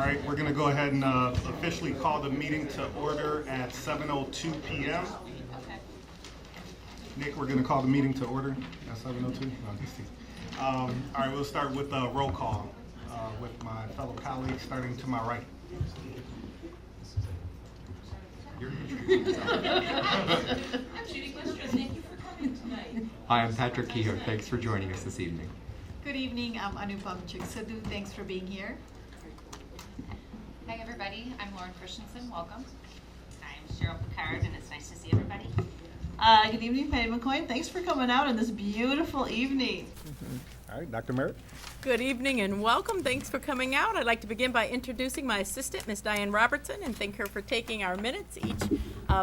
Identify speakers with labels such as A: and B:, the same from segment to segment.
A: right, we're going to go ahead and officially call the meeting to order at 7:02 p.m. Nick, we're going to call the meeting to order at 7:02. No, just teasing. All right, we'll start with a roll call with my fellow colleagues, starting to my right.
B: Hi, I'm Patrick Kehoe. Thanks for joining us this evening.
C: Good evening, I'm Anupam Chiksadu. Thanks for being here.
D: Hi everybody, I'm Lauren Christensen. Welcome. I'm Cheryl Picard, and it's nice to see everybody.
C: Good evening, Patty McCoy. Thanks for coming out on this beautiful evening.
A: All right, Dr. Merritt.
E: Good evening and welcome. Thanks for coming out. I'd like to begin by introducing my assistant, Ms. Diane Robertson, and thank her for taking our minutes each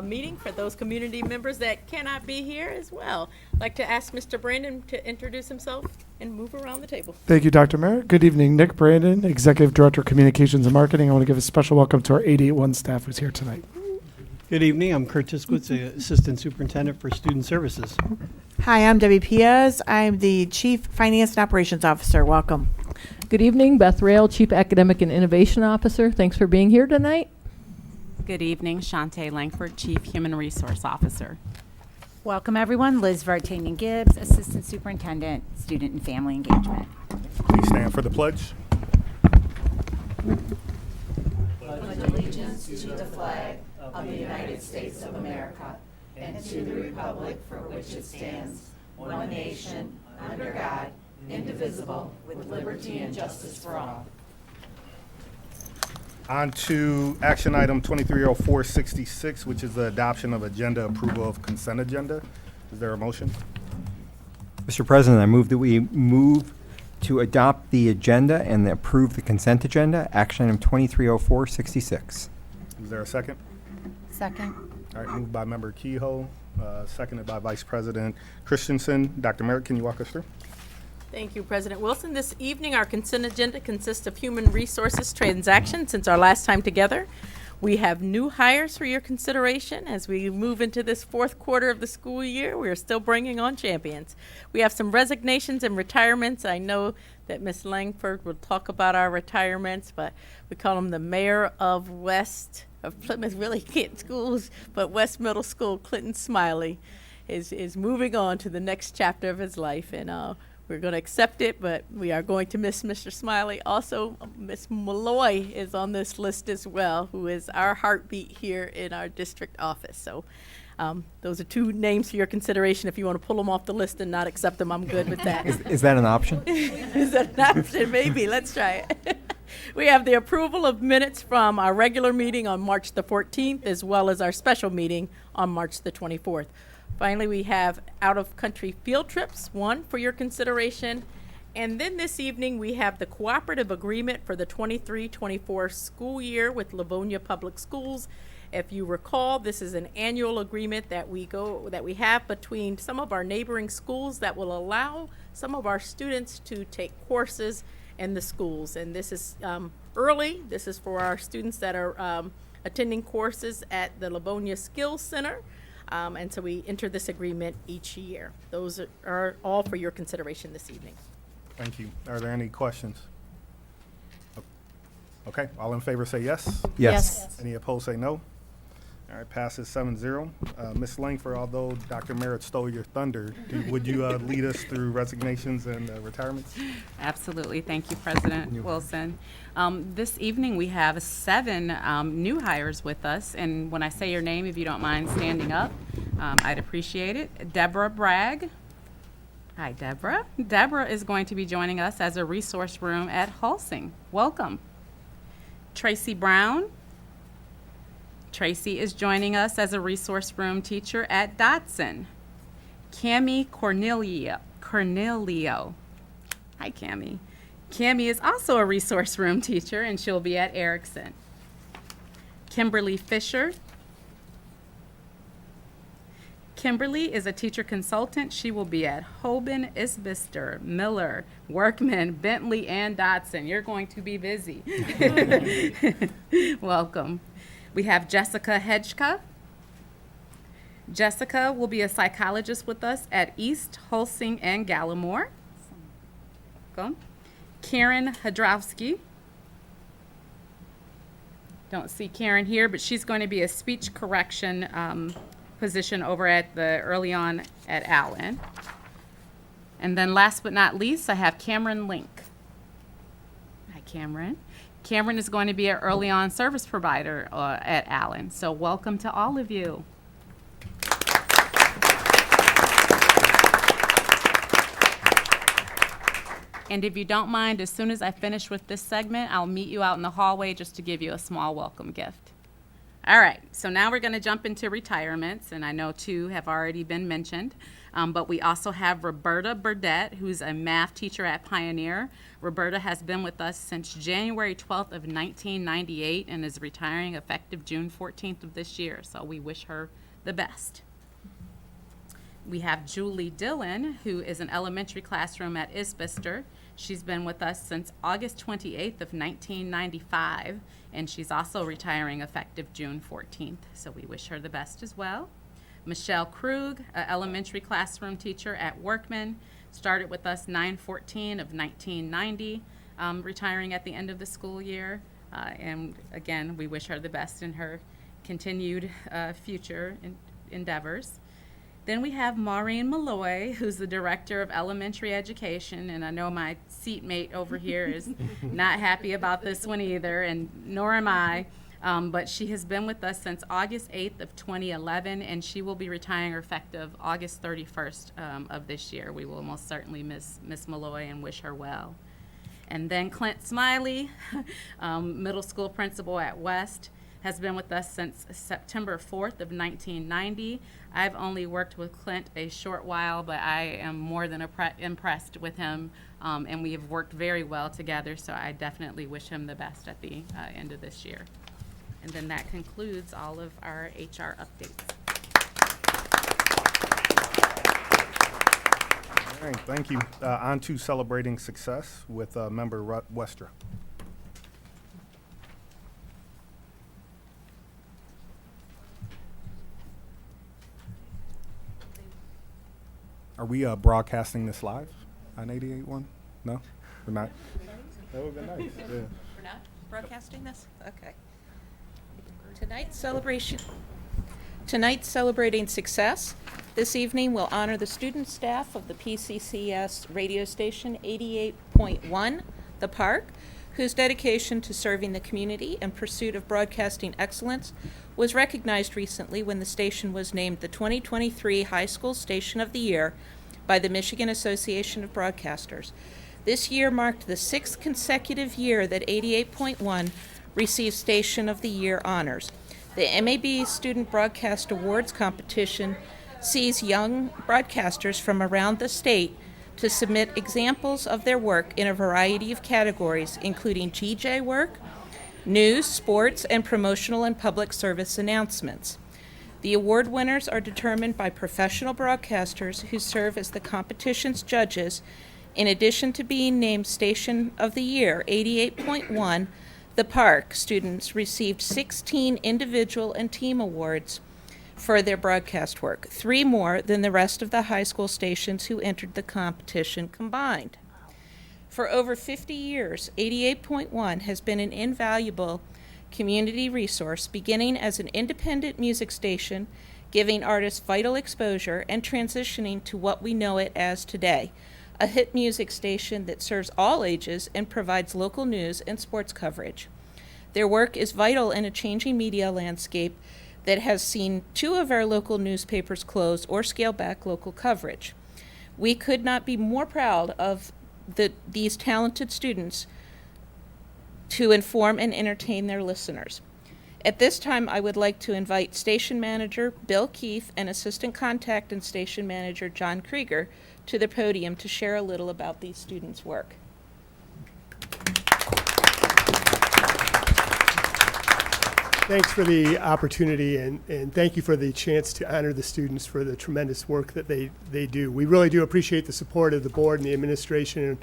E: meeting for those community members that cannot be here as well. I'd like to ask Mr. Brandon to introduce himself and move around the table.
F: Thank you, Dr. Merritt. Good evening, Nick Brandon, Executive Director of Communications and Marketing. I want to give a special welcome to our 881 staff who's here tonight.
G: Good evening. I'm Kurt Tiskowitz, the Assistant Superintendent for Student Services.
H: Hi, I'm Debbie Piaz. I'm the Chief Finance and Operations Officer. Welcome.
I: Good evening, Beth Rail, Chief Academic and Innovation Officer. Thanks for being here tonight.
J: Good evening, Shantae Langford, Chief Human Resource Officer.
K: Welcome everyone, Liz Vartanian Gibbs, Assistant Superintendent, Student and Family Engagement.
A: Please stand for the pledge.
C: Pledge allegiance to the flag of the United States of America and to the republic for which it stands, one nation, under God, indivisible, with liberty and justice for all.
A: On to action item 230466, which is the adoption of agenda approval of consent agenda. Is there a motion?
B: Mr. President, I move that we move to adopt the agenda and approve the consent agenda, action item 230466.
A: Is there a second?
K: Second.
A: All right, moved by Member Kehoe, seconded by Vice President Christensen. Dr. Merritt, can you walk us through?
E: Thank you, President Wilson. This evening, our consent agenda consists of human resources transactions since our last time together. We have new hires for your consideration. As we move into this fourth quarter of the school year, we are still bringing on champions. We have some resignations and retirements. I know that Ms. Langford will talk about our retirements, but we call him the mayor of Plymouth Really Kent Schools, but West Middle School, Clinton Smiley, is moving on to the next chapter of his life, and we're going to accept it, but we are going to miss Mr. Smiley. Also, Ms. Malloy is on this list as well, who is our heartbeat here in our district office. So those are two names for your consideration. If you want to pull them off the list and not accept them, I'm good with that.
B: Is that an option?
E: Is that an option? Maybe. Let's try it. We have the approval of minutes from our regular meeting on March the 14th, as well as our special meeting on March the 24th. Finally, we have out-of-country field trips, one for your consideration. And then this evening, we have the cooperative agreement for the 23-24 school year with Livonia Public Schools. If you recall, this is an annual agreement that we have between some of our neighboring schools that will allow some of our students to take courses in the schools. And this is early. This is for our students that are attending courses at the Livonia Skills Center. And so we enter this agreement each year. Those are all for your consideration this evening.
A: Thank you. Are there any questions? Okay, all in favor say yes.
B: Yes.
A: Any opposed say no. All right, passes 7-0. Ms. Langford, although Dr. Merritt stole your thunder, would you lead us through resignations and retirements?
J: Absolutely. Thank you, President Wilson. This evening, we have 7 new hires with us. And when I say your name, if you don't mind standing up, I'd appreciate it. Deborah Bragg. Hi, Deborah. Deborah is going to be joining us as a resource room at Halsing. Welcome. Tracy Brown. Tracy is joining us as a resource room teacher at Dotson. Cammie Cornelio. Hi, Cammie. Cammie is also a resource room teacher, and she'll be at Erickson. Kimberly Fisher. Kimberly is a teacher consultant. She will be at Hoban, Isbister, Miller, Workman, Bentley, and Dotson. You're going to be busy. Welcome. We have Jessica Hedgeka. Jessica will be a psychologist with us at East, Holsing, and Gallimore. Welcome. Karen Hadrowski. don't see Karen here, but she's going to be a speech correction position over at the early on at Allen. And then last but not least, I have Cameron Link. Hi, Cameron. Cameron is going to be an early on service provider at Allen. So welcome to all of you. And if you don't mind, as soon as I finish with this segment, I'll meet you out in the hallway just to give you a small welcome gift. All right, so now we're going to jump into retirements, and I know 2 have already been mentioned, but we also have Roberta Burdette, who's a math teacher at Pioneer. Roberta has been with us since January 12th of 1998 and is retiring effective June 14th of this year, so we wish her the best. We have Julie Dillon, who is an elementary classroom at Isbister. She's been with us since August 28th of 1995, and she's also retiring effective June 14th, so we wish her the best as well. Michelle Krug, an elementary classroom teacher at Workman, started with us 9/14 of 1990, retiring at the end of the school year, and again, we wish her the best in her continued future endeavors. Then we have Maureen Malloy, who's the Director of Elementary Education, and I know my seatmate over here is not happy about this one either, and nor am I, but she has been with us since August 8th of 2011, and she will be retiring effective August 31st of this year. We will most certainly miss Miss Malloy and wish her well. And then Clint Smiley, middle school principal at West, has been with us since September 4th of 1990. I've only worked with Clint a short while, but I am more than impressed with him, and we have worked very well together, so I definitely wish him the best at the end of this year. And then that concludes all of our HR updates.
A: All right, thank you. On to celebrating success with Member Westra. Are we broadcasting this live on 88.1? No, we're not. That would be nice. Yeah.
C: We're not broadcasting this? Okay. Tonight's celebrating success. This evening we'll honor the student staff of the P-CCS radio station 88.1, The Park, whose dedication to serving the community and pursuit of broadcasting excellence was recognized recently when the station was named the 2023 High School Station of the Year by the Michigan Association of Broadcasters. This year marked the 6th consecutive year that 88.1 received Station of the Year honors. The MAB Student Broadcast Awards competition sees young broadcasters from around the state to submit examples of their work in a variety of categories, including GJ work, news, sports, and promotional and public service announcements. The award winners are determined by professional broadcasters who serve as the competition's judges. In addition to being named Station of the Year, 88.1, The Park students received 16 individual and team awards for their broadcast work, 3 more than the rest of the high school stations who entered the competition combined. For over 50 years, 88.1 has been an invaluable community resource, beginning as an independent music station, giving artists vital exposure, and transitioning to what we know it as today, a hit music station that serves all ages and provides local news and sports coverage. Their work is vital in a changing media landscape that has seen 2 of our local newspapers close or scale back local coverage. We could not be more proud of these talented students to inform and entertain their listeners. At this time, I would like to invite Station Manager Bill Keith and Assistant Contact and Station Manager John Krieger to the podium to share a little about these students' work.
L: Thanks for the opportunity, and thank you for the chance to honor the students for the tremendous work that they do. We really do appreciate the support of the board and the administration and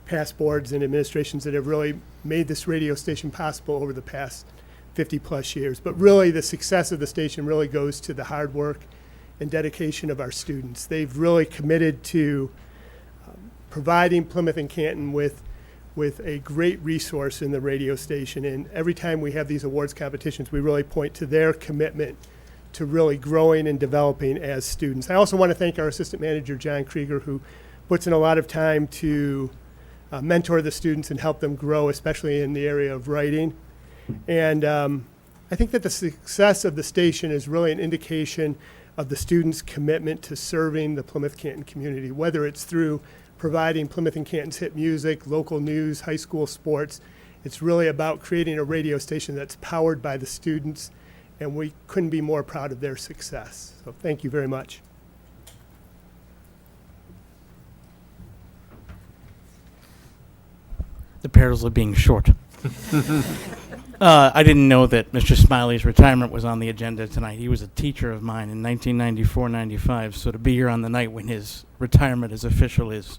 L: past boards and administrations that have really made this radio station possible over the past 50 plus years. But really the success of the station really goes to the hard work and dedication of our students. They've really committed to providing Plymouth and Canton with with a great resource in the radio station. And every time we have these awards competitions, we really point to their commitment to really growing and developing as students. I also want to thank our assistant manager, John Krieger, who puts in a lot of time to mentor the students and help them grow, especially in the area of writing. And I think that the success of the station is really an indication of the students' commitment to serving the Plymouth Canton community, whether it's through providing Plymouth and Canton's hit music, local news, high school sports. It's really about creating a radio station that's powered by the students, and we couldn't be more proud of their success. So thank you very much.
M: The perils of being short. I didn't know that Mr. Smiley's retirement was on the agenda tonight. He was a teacher of mine in 1994-95, so to be here on the night when his retirement is official is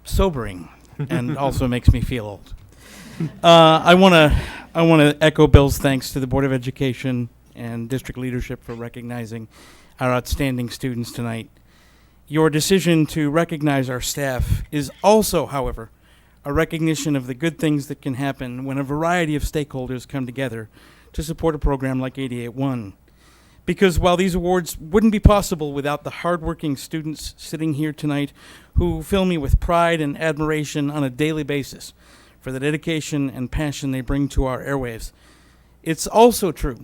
M: sobering and also makes me feel old. I want to echo Bill's thanks to the Board of Education and district leadership for recognizing our outstanding students tonight. Your decision to recognize our staff is also, however, a recognition of the good things that can happen when a variety of stakeholders come together to support a program like 88.1. Because while these awards wouldn't be possible without the hardworking students sitting here tonight who fill me with pride and admiration on a daily basis for the dedication and passion they bring to our airwaves, it's also true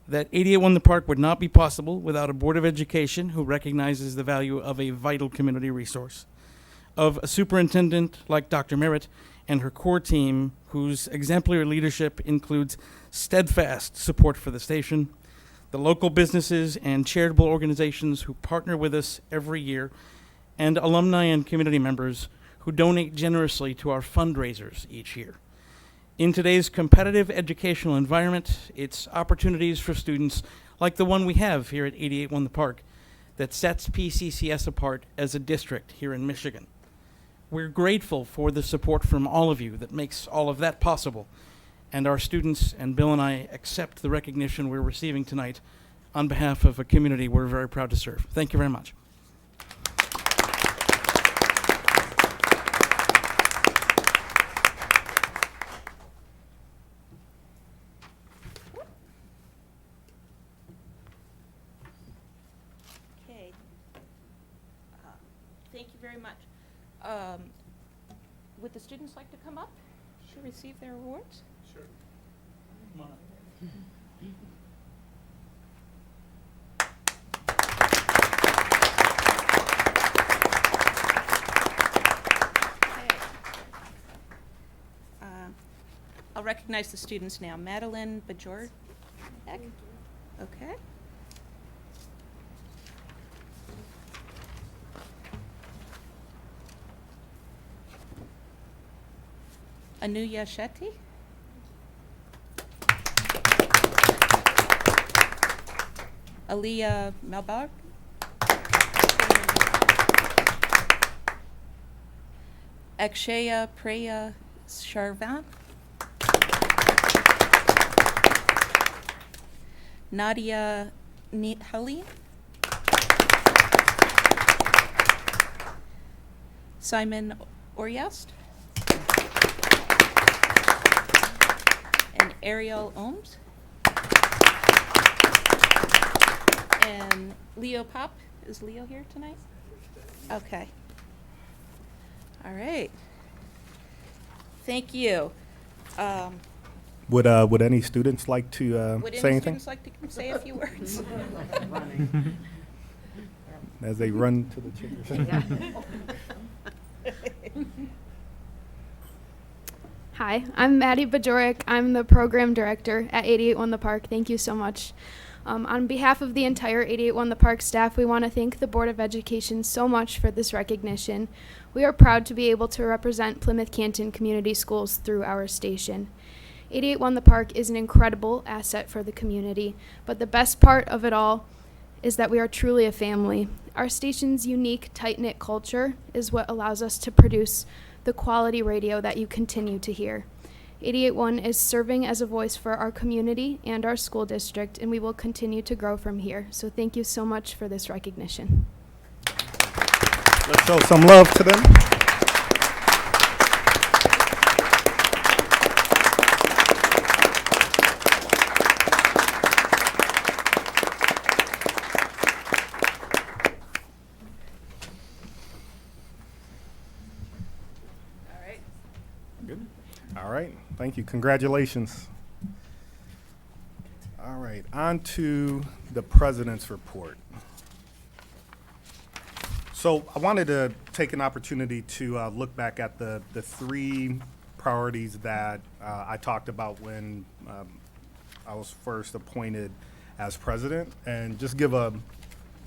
M: that 88.1 The Park would not be possible without a Board of Education who recognizes the value of a vital community resource, of a superintendent like Dr. Merritt and her core team whose exemplary leadership includes steadfast support for the station, the local businesses and charitable organizations who partner with us every year, and alumni and community members who donate generously to our fundraisers each year. In today's competitive educational environment, it's opportunities for students like the one we have here at 88.1 The Park that sets P-CCS apart as a district here in Michigan. We're grateful for the support from all of you that makes all of that possible, and our students and Bill and I accept the recognition we're receiving tonight on behalf of a community we're very proud to serve. Thank you very much.
E: Okay. Thank you very much. Would the students like to come up to receive their awards?
L: Sure.
E: I'll recognize the students now. Madeline Bajor. Okay. Anuya Shetty. Aliyah Melbar. Akshaya Preya Sharvan. Nadia Neethali. Simon Oryast. And Ariel Ohms. And Leo Pop. Is Leo here tonight? Okay. All right. Thank you.
A: Would any students like to
E: Would
A: say
E: any
A: anything?
E: students like to say a few words?
A: As they run to the chairs.
N: Hi, I'm Maddie Bajorek. I'm the program director at 88.1 The Park. Thank you so much. On behalf of the entire 88.1 The Park staff, we want to thank the Board of Education so much for this recognition. We are proud to be able to represent Plymouth Canton Community Schools through our station. 88.1 The Park is an incredible asset for the community, but the best part of it all is that we are truly a family. Our station's unique, tight-knit culture is what allows us to produce the quality radio that you continue to hear. 88.1 is serving as a voice for our community and our school district, and we will continue to grow from here. So thank you so much for this recognition.
A: Let's show some love to them. right, thank you. Congratulations. All right, on to the president's report. So I wanted to take an opportunity to look back at the three priorities that I talked about when I was first appointed as president, and just give I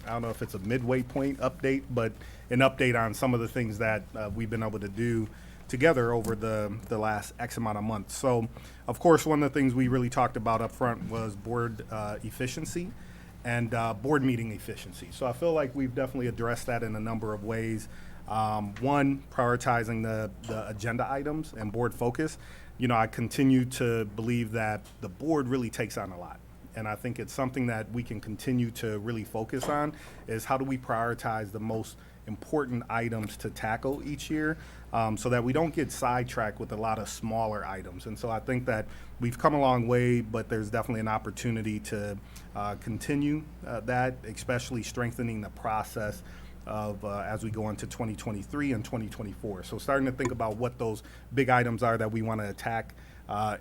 A: don't know if it's a midway point update, but an update on some of the things that we've been able to do together over the last X amount of months. So, of course, one of the things we really talked about up front was board efficiency and board meeting efficiency. So I feel like we've definitely addressed that in a number of ways. One, prioritizing the agenda items and board focus. You know, I continue to believe that the board really takes on a lot. And I think it's something that we can continue to really focus on, is how do we prioritize the most important items to tackle each year, so that we don't get sidetracked with a lot of smaller items. And so I think that we've come a long way, but there's definitely an opportunity to continue that, especially strengthening the process of as we go into 2023 and 2024. So starting to think about what those big items are that we want to attack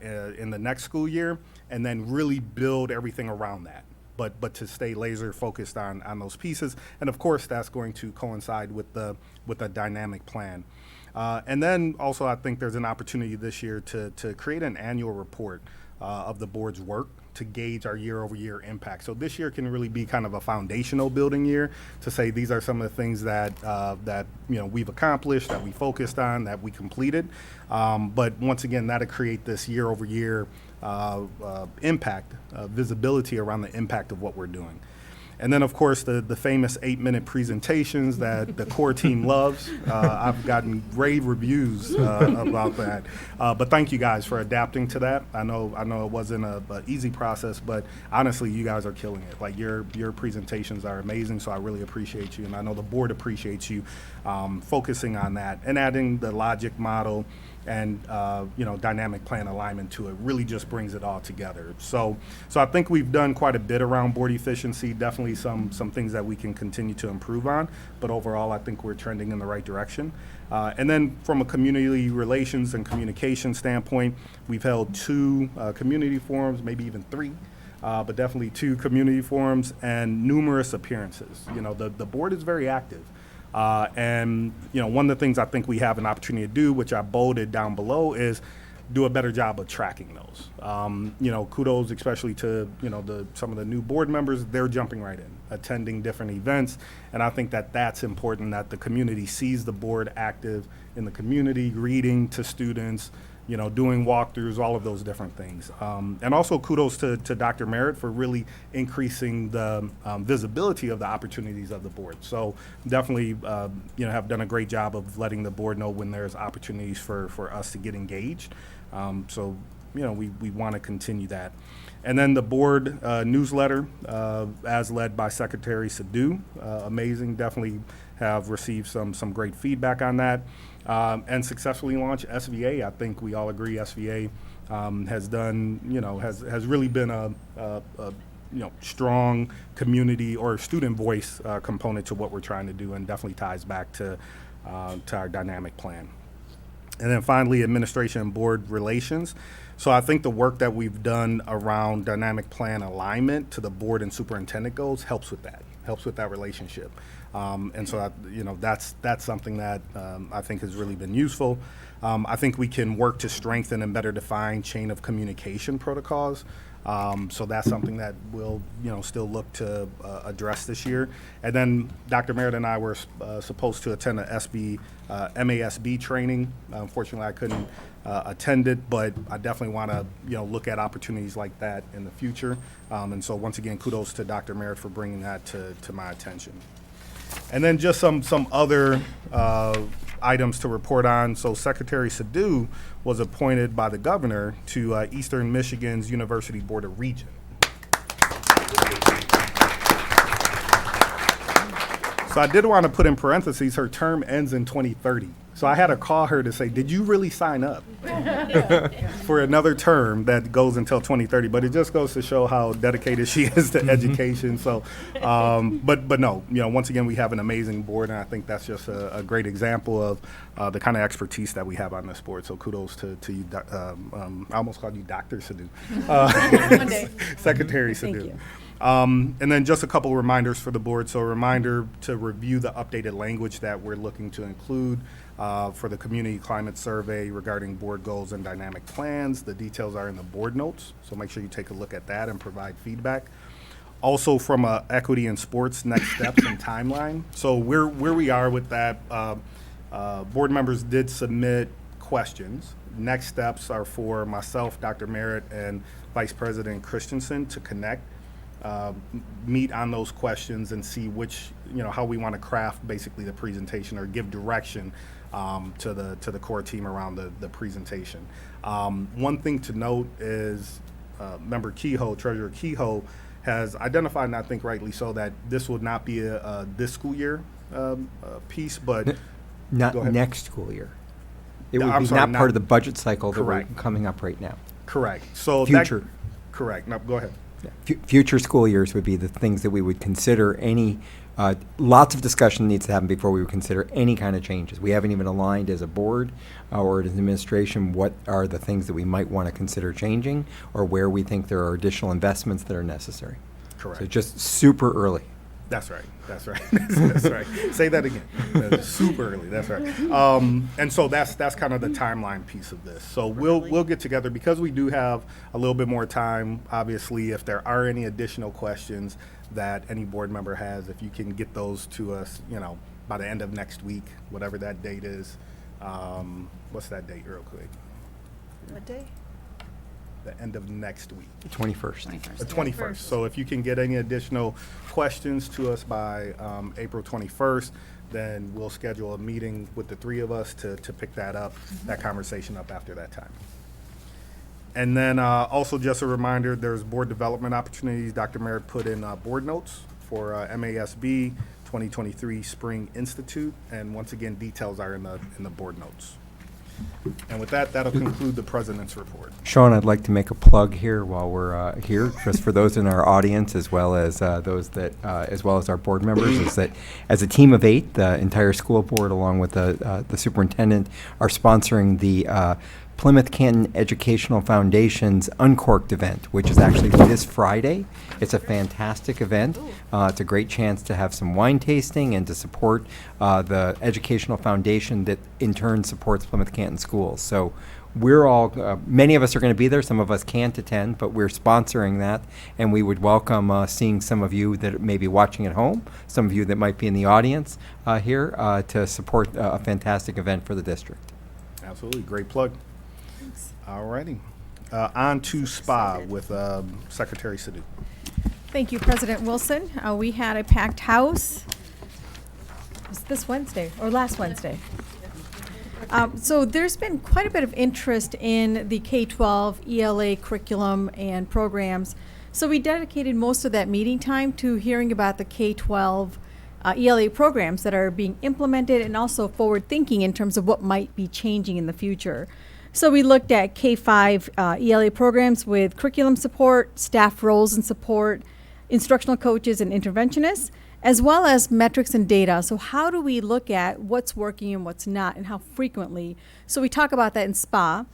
A: in the next school year, and then really build everything around that. But to stay laser focused on those pieces, and of course that's going to coincide with a dynamic plan. And then also I think there's an opportunity this year to create an annual report of the board's work to gauge our year-over-year impact. So this year can really be kind of a foundational building year to say these are some of the things that we've accomplished, that we focused on, that we completed. But once again, that'll create this year-over-year impact, visibility around the impact of what we're doing. And then, of course, the famous 8-minute presentations that the core team loves. I've gotten rave reviews about that. But thank you guys for adapting to that. I know it wasn't an easy process, but honestly, you guys are killing it. Like your presentations are amazing, so I really appreciate you, and I know the board appreciates you focusing on that and adding the logic model and dynamic plan alignment to it. Really just brings it all together. So I think we've done quite a bit around board efficiency. Definitely some things that we can continue to improve on, but overall I think we're trending in the right direction. And then from a community relations and communication standpoint, we've held 2 community forums, maybe even 3. But definitely 2 community forums and numerous appearances. You know, the board is very active. And one of the things I think we have an opportunity to do, which I bolded down below, is do a better job of tracking those. Kudos especially to some of the new board members. They're jumping right in, attending different events, and I think that that's important, that the community sees the board active in the community, reading to students, doing walkthroughs, all of those different things. And also kudos to Dr. Merritt for really increasing the visibility of the opportunities of the board. So definitely, have done a great job of letting the board know when there's opportunities for us to get engaged. So we want to continue that. And then the board newsletter, as led by Secretary Sadhu, amazing. Definitely have received some great feedback on that. And successfully launched SVA. I think we all agree SVA has done, has really been a strong community or student voice component to what we're trying to do, and definitely ties back to our dynamic plan. And then finally, administration and board relations. So I think the work that we've done around dynamic plan alignment to the board and superintendent goals helps with that relationship. And so, that's something that I think has really been useful. I think we can work to strengthen and better define chain of communication protocols. So that's something that we'll, still look to address this year. And then Dr. Merritt and I were supposed to attend a MASB training. Unfortunately, I couldn't attend it, but I definitely want to, look at opportunities like that in the future. And so once again, kudos to Dr. Merritt for bringing that to my attention. And then just some other items to report on. So Secretary Sadhu was appointed by the governor to Eastern Michigan's University Board of Regents. So So I did want to put in parentheses, her term ends in 2030. So I had to call her to say, did you really sign up for another term that goes until 2030? But it just goes to show how dedicated she is to education. So, but no, once again, we have an amazing board, and I think that's just a great example of the kind of expertise that we have on this board. So kudos to you. I almost called you Dr. Sadu.
H: One day.
A: Secretary
H: Thank
A: Sadu.
H: you.
A: And then just a couple reminders for the board. So a reminder to review the updated language that we're looking to include for the community climate survey regarding board goals and dynamic plans. The details are in the board notes, so make sure you take a look at that and provide feedback. Also from equity in sports, next steps and timeline. So where we are with that, board members did submit questions. Next steps are for myself, Dr. Merritt, and Vice President Christensen to connect, meet on those questions and see which, how we want to craft basically the presentation or give direction to the core team around the presentation. One thing to note is Member Kehoe, Treasurer Kehoe, has identified, and I think rightly so, that this would not be a this school year piece, but
B: Not
A: go ahead.
B: next school year. It
A: Yeah,
B: would
A: I'm
B: be
A: sorry,
B: not
A: not-
B: part of the budget cycle that we're
A: Correct.
B: coming up right now.
A: Correct. So
B: Future.
A: Correct. No, go ahead.
B: Future school years would be the things that we would consider lots of discussion needs to happen before we would consider any kind of changes. We haven't even aligned as a board or as an administration what are the things that we might want to consider changing or where we think there are additional investments that are necessary.
A: Correct.
B: So just super early.
A: That's right. That's right. That's right. Say that again. That's super early. That's right. And so that's kind of the timeline piece of this. So we'll get together because we do have a little bit more time. Obviously, if there are any additional questions that any board member has, if you can get those to us, by the end of next week, whatever that date is. What's that date, real quick?
H: What day?
A: The end of next week.
B: 21st.
A: The 21st. So if you can get any additional questions to us by April 21st, then we'll schedule a meeting with the three of us to pick that conversation up after that time. And then also just a reminder, there's board development opportunities. Dr. Merritt put in board notes for MASB 2023 Spring Institute. And once again, details are in the board notes. And with that, that'll conclude the president's report.
B: Sean, I'd like to make a plug here while we're here, just for those in our audience as well as as well as our board members, is that as a team of 8, the entire school board, along with the superintendent, are sponsoring the Plymouth Canton Educational Foundation's Uncorked event, which is actually this Friday. It's a fantastic event. It's a great chance to have some wine tasting and to support the educational foundation that in turn supports Plymouth Canton schools. So we're all, many of us are going to be there, some of us can't attend, but we're sponsoring that, and we would welcome seeing some of you that may be watching at home, some of you that might be in the audience here to support a fantastic event for the district.
A: Absolutely. Great plug. All righty. On to SPA with Secretary Sadu.
O: Thank you, President Wilson. We had a packed house. It was this Wednesday or last Wednesday. So there's been quite a bit of interest in the K-12 ELA curriculum and programs. So we dedicated most of that meeting time to hearing about the K-12 ELA programs that are being implemented and also forward thinking in terms of what might be changing in the future. So we looked at K-5 ELA programs with curriculum support, staff roles and support, instructional coaches and interventionists, as well as metrics and data. So how do we look at what's working and what's not and how frequently? So we talk about that in SPA.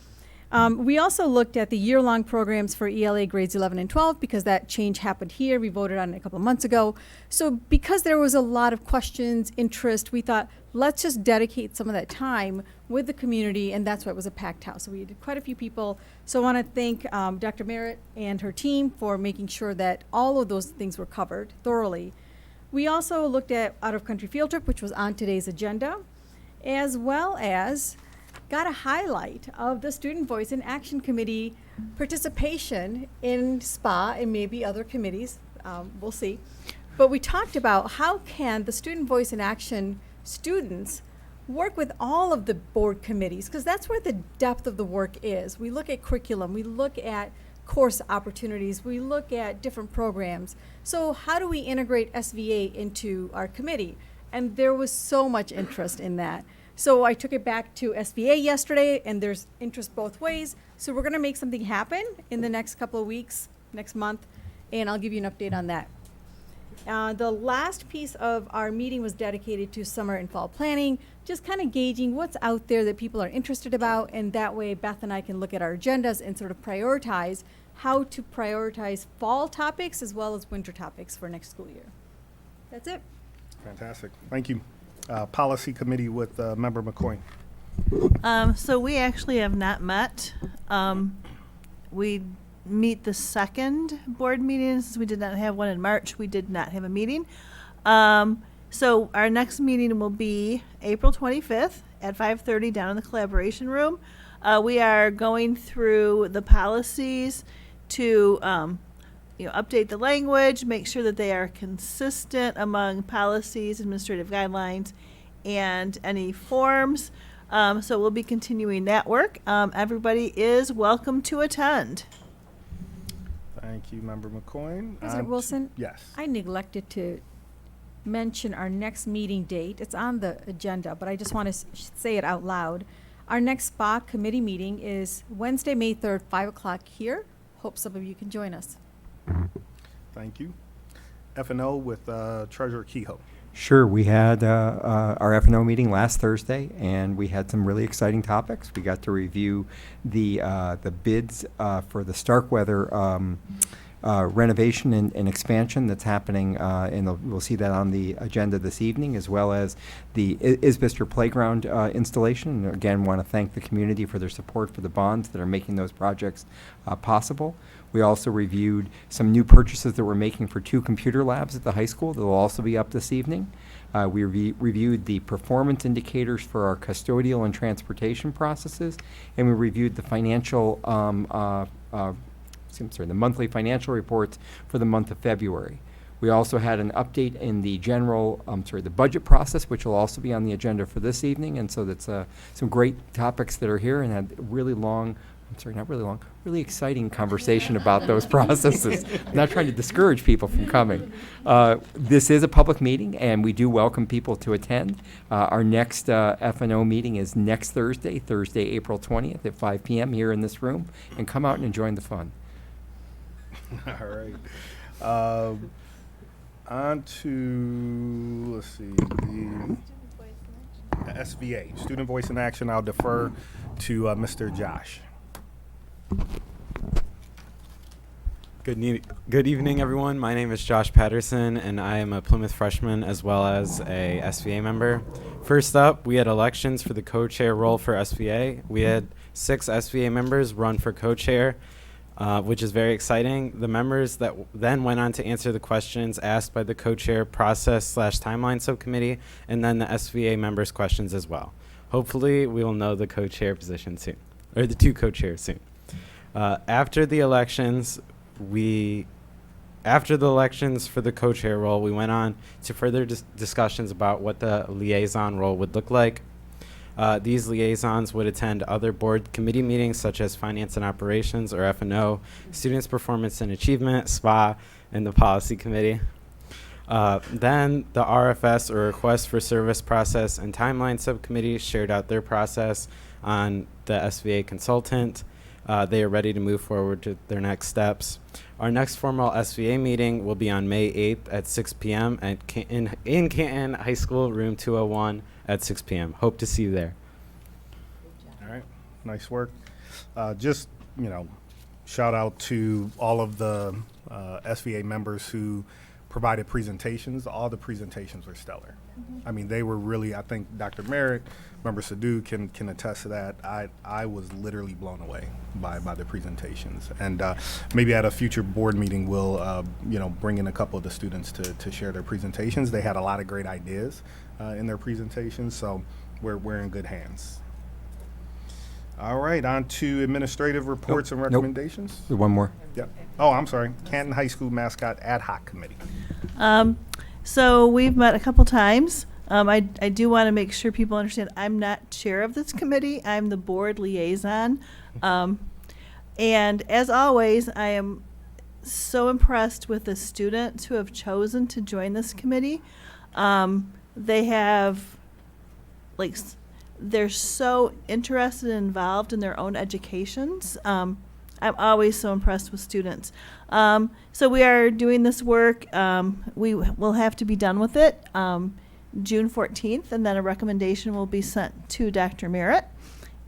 O: We also looked at the year-long programs for ELA grades 11 and 12 because that change happened here. We voted on it a couple of months ago. So because there was a lot of questions, interest, we thought, let's just dedicate some of that time with the community, and that's why it was a packed house. So we had quite a few people. So I want to thank Dr. Merritt and her team for making sure that all of those things were covered thoroughly. We also looked at out-of-country field trip, which was on today's agenda, as well as got a highlight of the Student Voice in Action Committee participation in SPA and maybe other committees. We'll see. But we talked about how can the Student Voice in Action students work with all of the board committees, because that's where the depth of the work is. We look at curriculum, we look at course opportunities, we look at different programs. So how do we integrate SVA into our committee? And there was so much interest in that. So I took it back to SBA yesterday, and there's interest both ways. So we're going to make something happen in the next couple of weeks, next month, and I'll give you an update on that. The last piece of our meeting was dedicated to summer and fall planning, just kind of gauging what's out there that people are interested about, and that way Beth and I can look at our agendas and sort of prioritize how to prioritize fall topics as well as winter topics for next school year. That's it.
A: Fantastic. Thank you. Policy Committee with Member McCoy.
P: So we actually have not met. We meet the second board meeting. Since we did not have one in March, we did not have a meeting. So our next meeting will be April 25th at 5:30 down in the collaboration room. We are going through the policies to update the language, make sure that they are consistent among policies, administrative guidelines, and any forms. So we'll be continuing that work. Everybody is welcome to attend.
A: Thank you, Member McCoy.
O: President Wilson?
A: Yes.
O: I neglected to mention our next meeting date. It's on the agenda, but I just want to say it out loud. Our next SPA committee meeting is Wednesday, May 3rd, 5 o'clock here. Hope some of you can join us.
A: Thank you. F&O with Treasurer Kehoe.
B: Sure. We had our F&O meeting last Thursday, and we had some really exciting topics. We got to review the bids for the Starkweather renovation and expansion that's happening, and we'll see that on the agenda this evening, as well as the Isbister Playground installation. And again, want to thank the community for their support for the bonds that are making those projects possible. We also reviewed some new purchases that we're making for 2 computer labs at the high school that will also be up this evening. We reviewed the performance indicators for our custodial and transportation processes, and we reviewed the financial, the monthly financial reports for the month of February. We also had an update in the general, the budget process, which will also be on the agenda for this evening, and so that's some great topics that are here, and had really exciting conversation about those processes. I'm not trying to discourage people from coming. This is a public meeting, and we do welcome people to attend. Our next F&O meeting is next Thursday, April 20th at 5 p.m. here in this room, and come out and join the fun.
A: All right. On to, let's see, the SVA, Student Voice in Action. I'll defer to Mr. Josh.
Q: Good evening, everyone. My name is Josh Patterson, and I am a Plymouth freshman as well as a SVA member. First up, we had elections for the co-chair role for SVA. We had 6 SVA members run for co-chair, which is very exciting. The members that then went on to answer the questions asked by the co-chair process/timeline subcommittee, and then the SVA members' questions as well. Hopefully, we will know the co-chair position soon, or the 2 co-chairs soon. After the elections for the co-chair role, we went on to further discussions about what the liaison role would look like. These liaisons would attend other board committee meetings such as Finance and Operations, or F&O, Students' Performance and Achievement, SPA, and the Policy Committee. Then the RFS, or Request for Service Process and Timeline Subcommittee, shared out their process on the SVA consultant. They are ready to move forward to their next steps. Our next formal SVA meeting will be on May 8th at 6 p.m. in Canton High School, room 201 at 6 p.m. Hope to see you there.
A: All right. Nice work. Just, shout out to all of the SVA members who provided presentations. All the presentations were stellar. I mean, they were really, I think Dr. Merritt, Member Sadhu can attest to that. I was literally blown away by the presentations. And maybe at a future board meeting, we'll, bring in a couple of the students to share their presentations. They had a lot of great ideas in their presentations, so we're in good hands. All right, on to administrative reports and recommendations.
B: Nope. One more.
A: Yep. Oh, I'm sorry. Canton High School Mascot Ad Hoc Committee.
P: So we've met a couple times. I do want to make sure people understand I'm not chair of this committee. I'm the board liaison. And as always, I am so impressed with the students who have chosen to join this committee. they have, they're so interested and involved in their own educations. I'm always so impressed with students. So we are doing this work. We will have to be done with it June 14th, and then a recommendation will be sent to Dr. Merritt.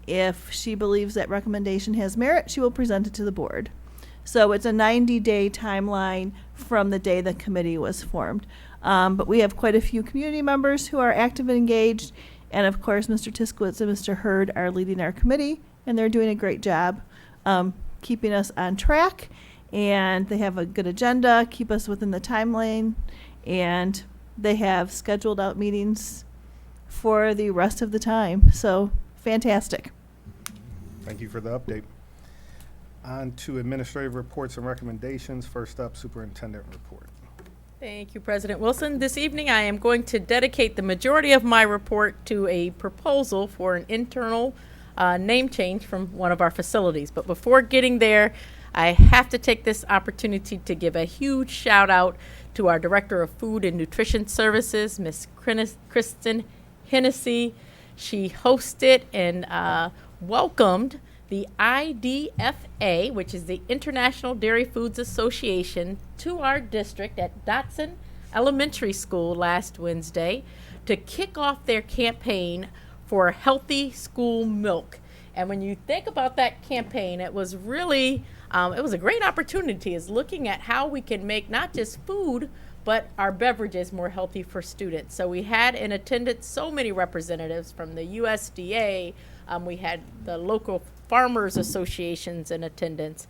P: If she believes that recommendation has merit, she will present it to the board. So it's a 90-day timeline from the day the committee was formed. But we have quite a few community members who are active and engaged. And of course, Mr. Tiskowitz and Mr. Hurd are leading our committee, and they're doing a great job keeping us on track. And they have a good agenda, keep us within the timeline, and they have scheduled out meetings for the rest of the time. So fantastic.
A: Thank you for the update. On to administrative reports and recommendations. First up, superintendent report.
E: Thank you, President Wilson. This evening, I am going to dedicate the majority of my report to a proposal for an internal name change from one of our facilities. But before getting there, I have to take this opportunity to give a huge shout out to our Director of Food and Nutrition Services, Ms. Kristen Hennessy. She hosted and welcomed the IDFA, which is the International Dairy Foods Association, to our district at Dotson Elementary School last Wednesday to kick off their campaign for healthy school milk. And when you think about that campaign, it was really, it was a great opportunity, is looking at how we can make not just food, but our beverages more healthy for students. So we had in attendance so many representatives from the USDA. We had the local farmers associations in attendance.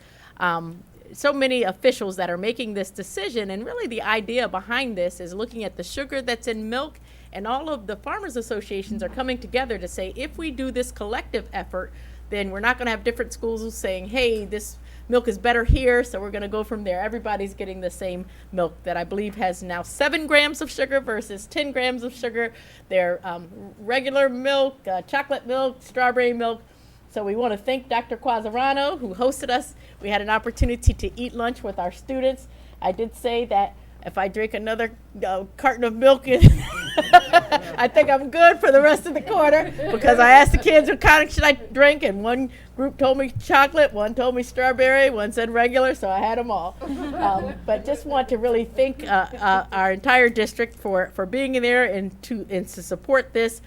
E: So many officials that are making this decision, and really the idea behind this is looking at the sugar that's in milk, and all of the farmers associations are coming together to say, if we do this collective effort, then we're not going to have different schools saying, hey, this milk is better here, so we're going to go from there. Everybody's getting the same milk that I believe has now 7 grams of sugar versus 10 grams of sugar. They're regular milk, chocolate milk, strawberry milk. So we want to thank Dr. Quasarano, who hosted us. We had an opportunity to eat lunch with our students. I did say that if I drink another carton of milk, I think I'm good for the rest of the quarter, because I asked the kids what kind should I drink, and one group told me chocolate, one told me strawberry, one said regular, so I had them all. But just want to really thank our entire district for being in there and to support this.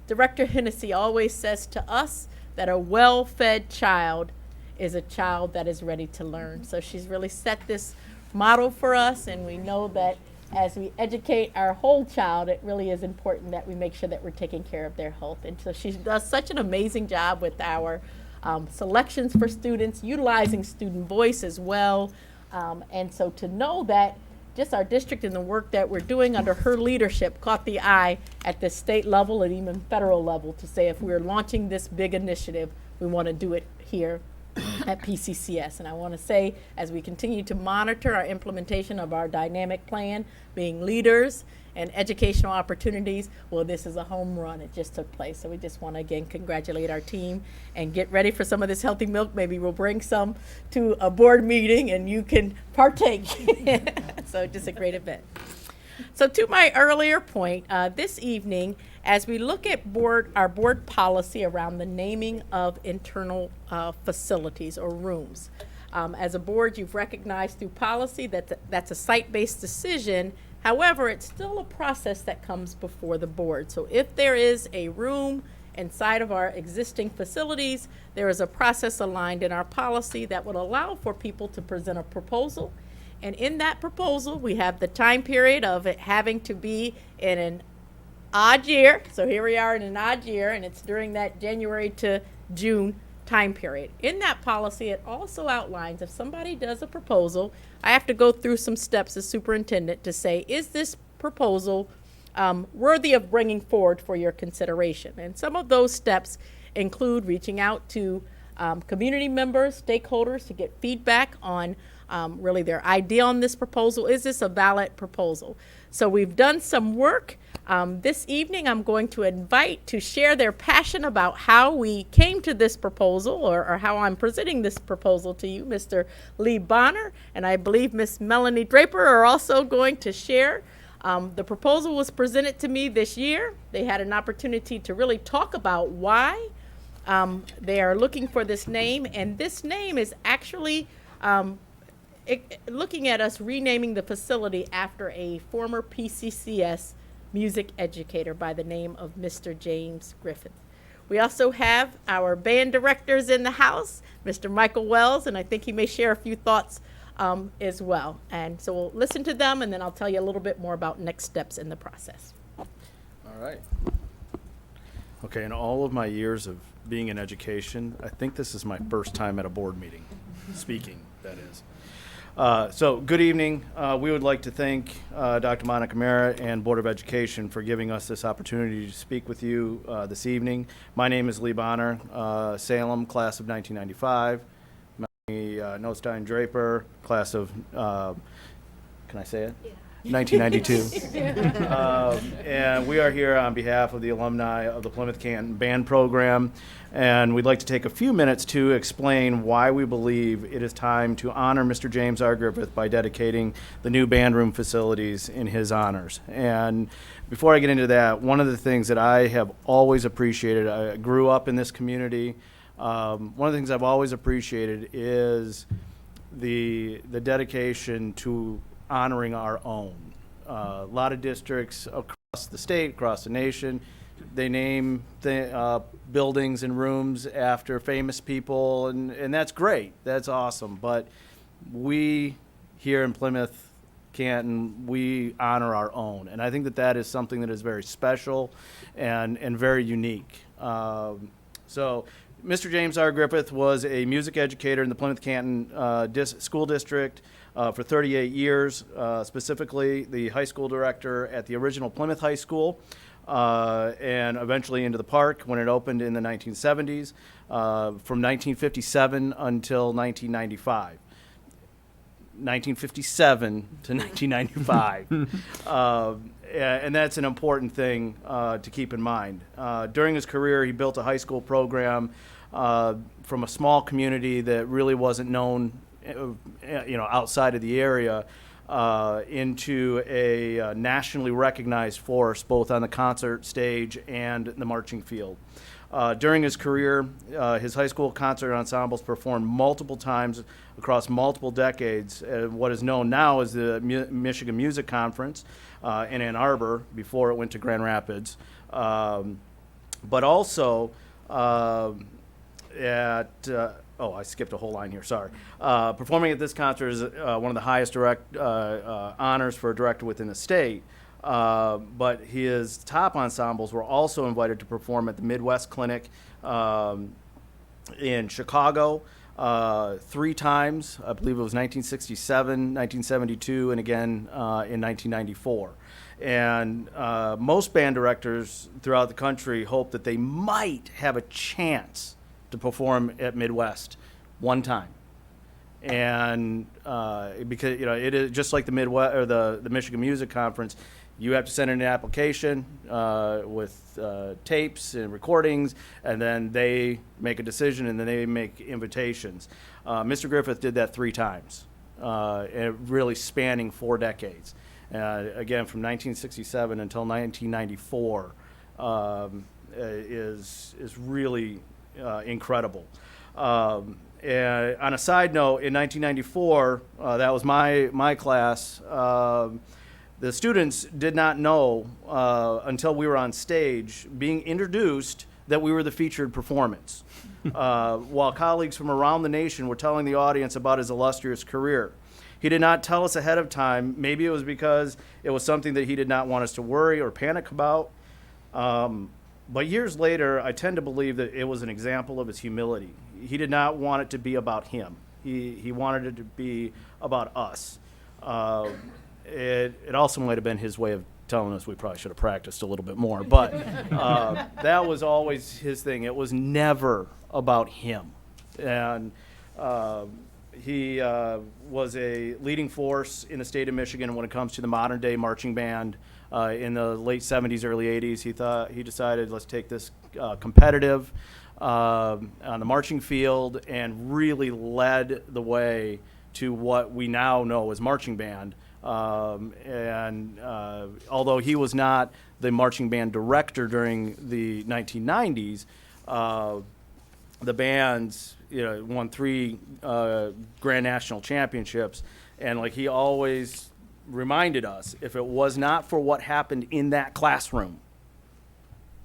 E: Director Hennessy always says to us that a well-fed child is a child that is ready to learn. So she's really set this model for us, and we know that as we educate our whole child, it really is important that we make sure that we're taking care of their health. And so she does such an amazing job with our selections for students, utilizing student voice as well. And so to know that just our district and the work that we're doing under her leadership caught the eye at the state level and even federal level to say, if we're launching this big initiative, we want to do it here at P-CCS. And I want to say, as we continue to monitor our implementation of our dynamic plan, being leaders and educational opportunities, well, this is a home run. It just took place. So we just want to, again, congratulate our team and get ready for some of this healthy milk. Maybe we'll bring some to a board meeting and you can partake. So just a great event. So to my earlier point, this evening, as we look at our board policy around the naming of internal facilities or rooms, as a board, you've recognized through policy that that's a site-based decision. However, it's still a process that comes before the board. So if there is a room inside of our existing facilities, there is a process aligned in our policy that would allow for people to present a proposal. And in that proposal, we have the time period of it having to be in an odd year. So here we are in an odd year, and it's during that January to June time period. In that policy, it also outlines if somebody does a proposal, I have to go through some steps as superintendent to say, is this proposal worthy of bringing forward for your consideration? And some of those steps include reaching out to community members, stakeholders to get feedback on really their idea on this proposal. Is this a valid proposal? So we've done some work. This evening I'm going to invite to share their passion about how we came to this proposal, or how I'm presenting this proposal to you, Mr. Lee Bonner, and I believe Miss Melanie Draper are also going to share The proposal was presented to me this year. They had an opportunity to really talk about why they are looking for this name, and this name is actually looking at us renaming the facility after a former P-CCS music educator by the name of Mr. James Griffith. We also have our band directors in the house, Mr. Michael Wells, and I think he may share a few thoughts as well. And so we'll listen to them, and then I'll tell you a little bit more about next steps in the process.
R: All right. Okay, in all of my years of being in education, I think this is my first time at a board meeting, speaking, that is. So good evening. We would like to thank Dr. Monica Mara and Board of Education for giving us this opportunity to speak with you this evening. My name is Lee Bonner, Salem, class of 1995. Melanie Nostein Draper, class of, can I say it? Yeah. 1992. And we are here on behalf of the alumni of the Plymouth Canton Band Program, and we'd like to take a few minutes to explain why we believe it is time to honor Mr. James R. Griffith by dedicating the new band room facilities in his honors. And before I get into that, one of the things that I have always appreciated, I grew up in this community, one of the things I've always appreciated is the dedication to honoring our own. A lot of districts across the state, across the nation, they name buildings and rooms after famous people, and that's great. That's awesome. But we here in Plymouth Canton, we honor our own. And I think that that is something that is very special and very unique. So Mr. James R. Griffith was a music educator in the Plymouth Canton School District for 38 years, specifically the high school director at the original Plymouth High School, and eventually into the park when it opened in the 1970s, from 1957 until 1995. 1957 to 1995. And that's an important thing to keep in mind. During his career, he built a high school program from a small community that really wasn't known outside of the area, into a nationally recognized force, both on the concert stage and the marching field. During his career, his high school concert ensembles performed multiple times across multiple decades at what is known now as the Michigan Music Conference in Ann Arbor, before it went to Grand Rapids. But also I skipped a whole line here, sorry. Performing at this concert is one of the highest honors for a director within the state. But his top ensembles were also invited to perform at the Midwest Clinic in Chicago 3 times. I believe it was 1967, 1972, and again in 1994. And most band directors throughout the country hope that they might have a chance to perform at Midwest one time. And because it is just like the Midwest or the Michigan Music Conference, you have to send in an application with tapes and recordings, and then they make a decision, and then they make invitations. Mr. Griffith did that 3 times, and really spanning 4 decades. Again, from 1967 until 1994 is really incredible. And on a side note, in 1994, that was my class. The students did not know until we were on stage being introduced that we were the featured performance, while colleagues from around the nation were telling the audience about his illustrious career. He did not tell us ahead of time. Maybe it was because it was something that he did not want us to worry or panic about. But years later, I tend to believe that it was an example of his humility. He did not want it to be about him. He wanted it to be about us. It also might have been his way of telling us we probably should have practiced a little bit more. But that was always his thing. It was never about him. And he was a leading force in the state of Michigan when it comes to the modern day marching band. In the late 70s, early 80s, he decided, let's take this competitive on the marching field, and really led the way to what we now know as marching band Although he was not the marching band director during the 1990s, the bands, won 3 Grand National Championships, and like he always reminded us, if it was not for what happened in that classroom,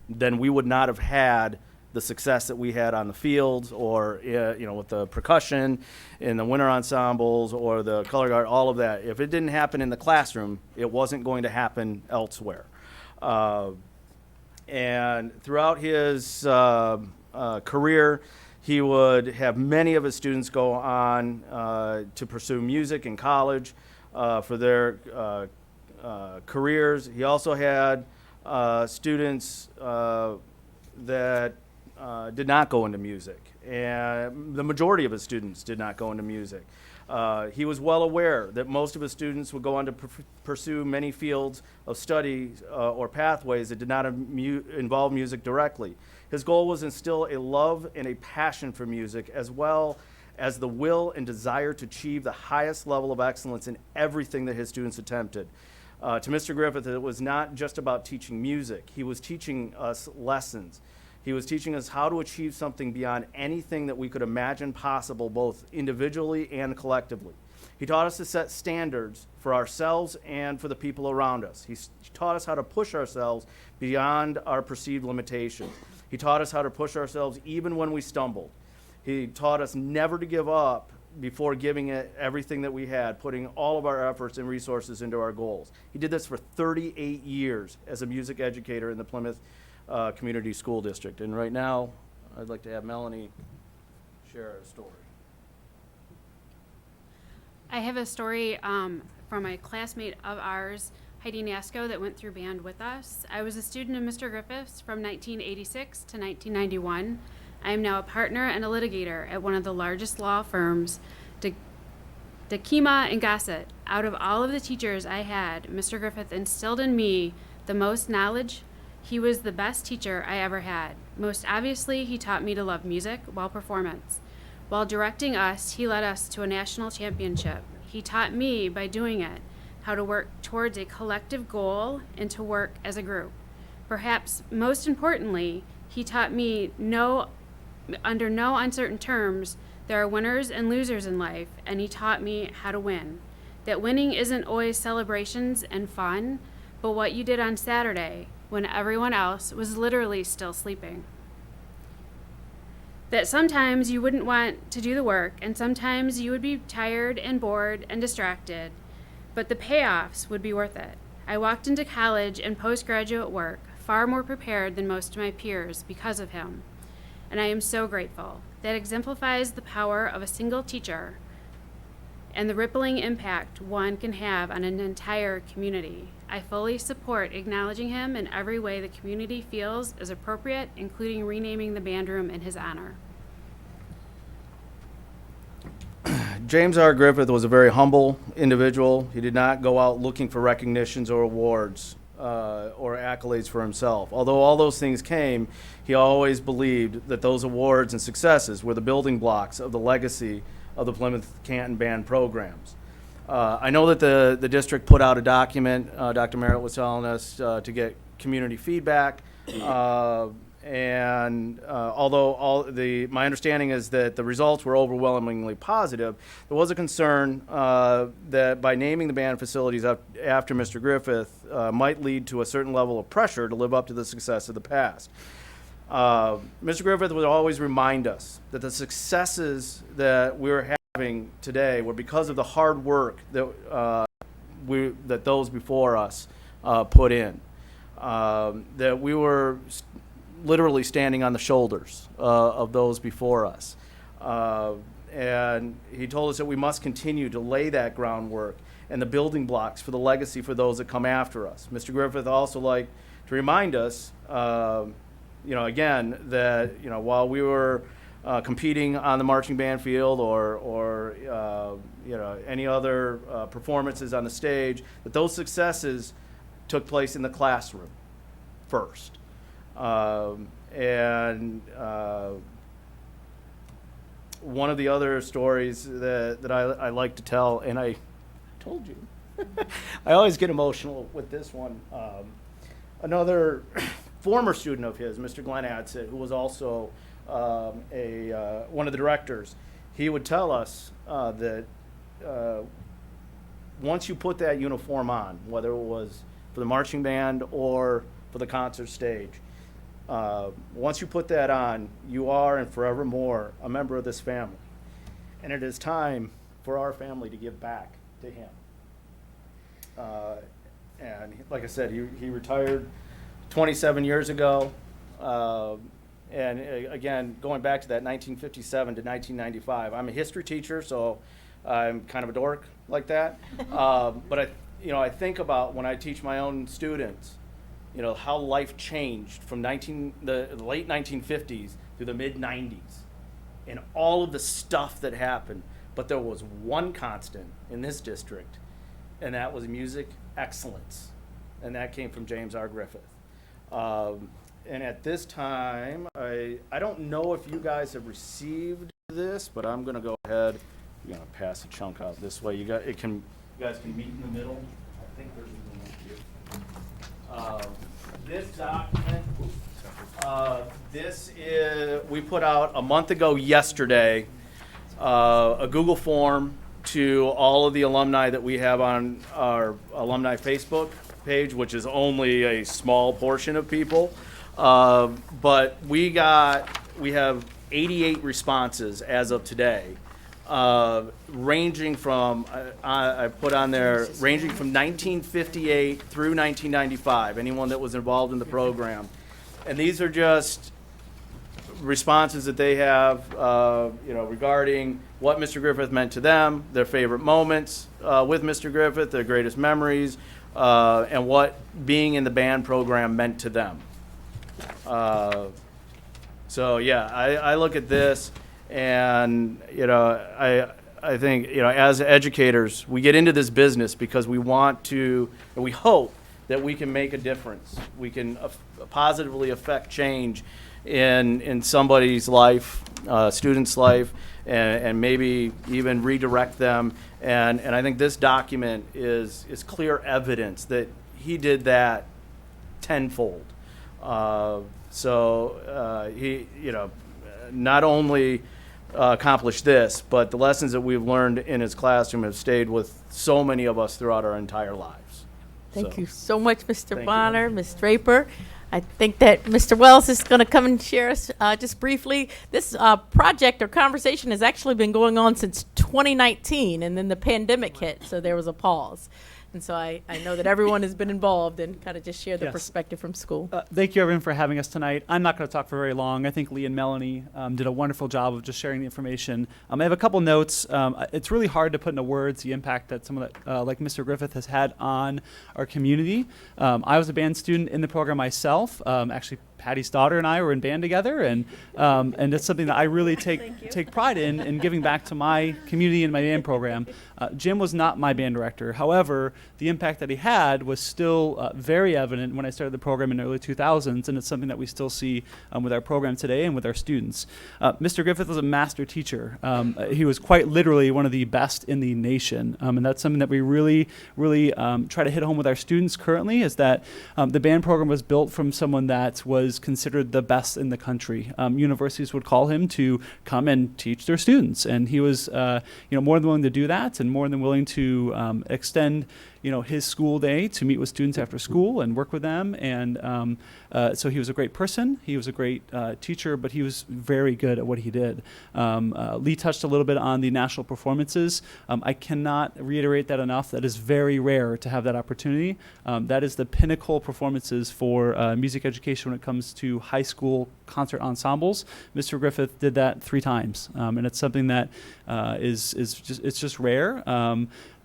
R: then we would not have had the success that we had on the fields, or with the percussion in the winter ensembles or the color guard, all of that. If it didn't happen in the classroom, it wasn't going to happen elsewhere. And throughout his career, he would have many of his students go on to pursue music in college for their careers. He also had students that did not go into music, and the majority of his students did not go into music. He was well aware that most of his students would go on to pursue many fields of study or pathways that did not involve music directly. His goal was to instill a love and a passion for music, as well as the will and desire to achieve the highest level of excellence in everything that his students attempted. To Mr. Griffith, it was not just about teaching music. He was teaching us lessons. He was teaching us how to achieve something beyond anything that we could imagine possible, both individually and collectively. He taught us to set standards for ourselves and for the people around us. He taught us how to push ourselves beyond our perceived limitations. He taught us how to push ourselves even when we stumbled. He taught us never to give up before giving it everything that we had, putting all of our efforts and resources into our goals. He did this for 38 years as a music educator in the Plymouth Community School District. And right now, I'd like to have Melanie share a story.
S: I have a story from a classmate of ours, Heidi Nasco, that went through band with us. I was a student of Mr. Griffith's from 1986 to 1991. I am now a partner and a litigator at one of the largest law firms, Dakima and Gossett. Out of all of the teachers I had, Mr. Griffith instilled in me the most knowledge. He was the best teacher I ever had. Most obviously, he taught me to love music while performance. While directing us, he led us to a national championship. He taught me, by doing it, how to work towards a collective goal and to work as a group. Perhaps most importantly, he taught me under no uncertain terms, there are winners and losers in life, and he taught me how to win. That winning isn't always celebrations and fun, but what you did on Saturday when everyone else was literally still sleeping. That sometimes you wouldn't want to do the work, and sometimes you would be tired and bored and distracted, but the payoffs would be worth it. I walked into college and postgraduate work far more prepared than most of my peers because of him. And I am so grateful. That exemplifies the power of a single teacher and the rippling impact one can have on an entire community. I fully support acknowledging him in every way the community feels is appropriate, including renaming the band room in his honor.
R: James R. Griffith was a very humble individual. He did not go out looking for recognitions or awards or accolades for himself. Although all those things came, he always believed that those awards and successes were the building blocks of the legacy of the Plymouth Canton Band programs. I know that the district put out a document, Dr. Merritt was telling us, to get community feedback. Although my understanding is that the results were overwhelmingly positive, there was a concern that by naming the band facilities after Mr. Griffith might lead to a certain level of pressure to live up to the success of the past. Mr. Griffith would always remind us that the successes that we're having today were because of the hard work that those before us put in. That we were literally standing on the shoulders of those before us. And he told us that we must continue to lay that groundwork and the building blocks for the legacy for those that come after us. Mr. Griffith also liked to remind us, again, that while we were competing on the marching band field or any other performances on the stage, that those successes took place in the classroom first. One of the other stories that I like to tell, and I told you I always get emotional with this one. Another former student of his, Mr. Glenn Adsit, who was also one of the directors, he would tell us that once you put that uniform on, whether it was for the marching band or for the concert stage, once you put that on, you are and forevermore a member of this family. And it is time for our family to give back to him. And like I said, he retired 27 years ago. And again, going back to that 1957 to 1995, I'm a history teacher, so I'm kind of a dork like that. But I think about when I teach my own students, how life changed from the late 1950s to the mid 90s, and all of the stuff that happened. But there was one constant in this district, and that was music excellence, and that came from James R. Griffith. And at this time, I don't know if you guys have received this, but I'm going to go ahead. We're going to pass a chunk out this way. You guys can meet in the middle. I think there's one here. This document, we put out a month ago yesterday, a Google form to all of the alumni that we have on our alumni Facebook page, which is only a small portion of people. But we have 88 responses as of today, ranging from, I put on there, ranging from 1958 through 1995, anyone that was involved in the program. And these are just responses that they have, regarding what Mr. Griffith meant to them, their favorite moments with Mr. Griffith, their greatest memories, and what being in the band program meant to them. So yeah, I look at this, and I think as educators, we get into this business because we want to, and we hope that we can make a difference. We can positively affect change in somebody's life, student's life, and maybe even redirect them. And I think this document is clear evidence that he did that tenfold. He not only accomplished this, but the lessons that we've learned in his classroom have stayed with so many of us throughout our entire lives.
E: Thank you so much, Mr. Bonner, Ms. Draper. I think that Mr. Wells is going to come and share us just briefly. This project or conversation has actually been going on since 2019, and then the pandemic hit, so there was a pause. And so I know that everyone has been involved and kind of just share the perspective from school.
T: Thank you, everyone, for having us tonight. I'm not going to talk for very long. I think Lee and Melanie did a wonderful job of just sharing the information. I have a couple notes. It's really hard to put into words the impact that someone like Mr. Griffith has had on our community. I was a band student in the program myself. Actually, Patty's daughter and I were in band together, and it's something that I really take pride in giving back to my community and my band program. Jim was not my band director. However, the impact that he had was still very evident when I started the program in the early 2000s, and it's something that we still see with our program today and with our students. Mr. Griffith was a master teacher. He was quite literally one of the best in the nation, and that's something that we really try to hit home with our students currently, is that the band program was built from someone that was considered the best in the country. Universities would call him to come and teach their students, and he was more than willing to do that, and more than willing to extend his school day to meet with students after school and work with them. And so he was a great person. He was a great teacher, but he was very good at what he did. Lee touched a little bit on the national performances. I cannot reiterate that enough. That is very rare to have that opportunity. That is the pinnacle performances for music education when it comes to high school concert ensembles. Mr. Griffith did that 3 times, and it's something that is just rare.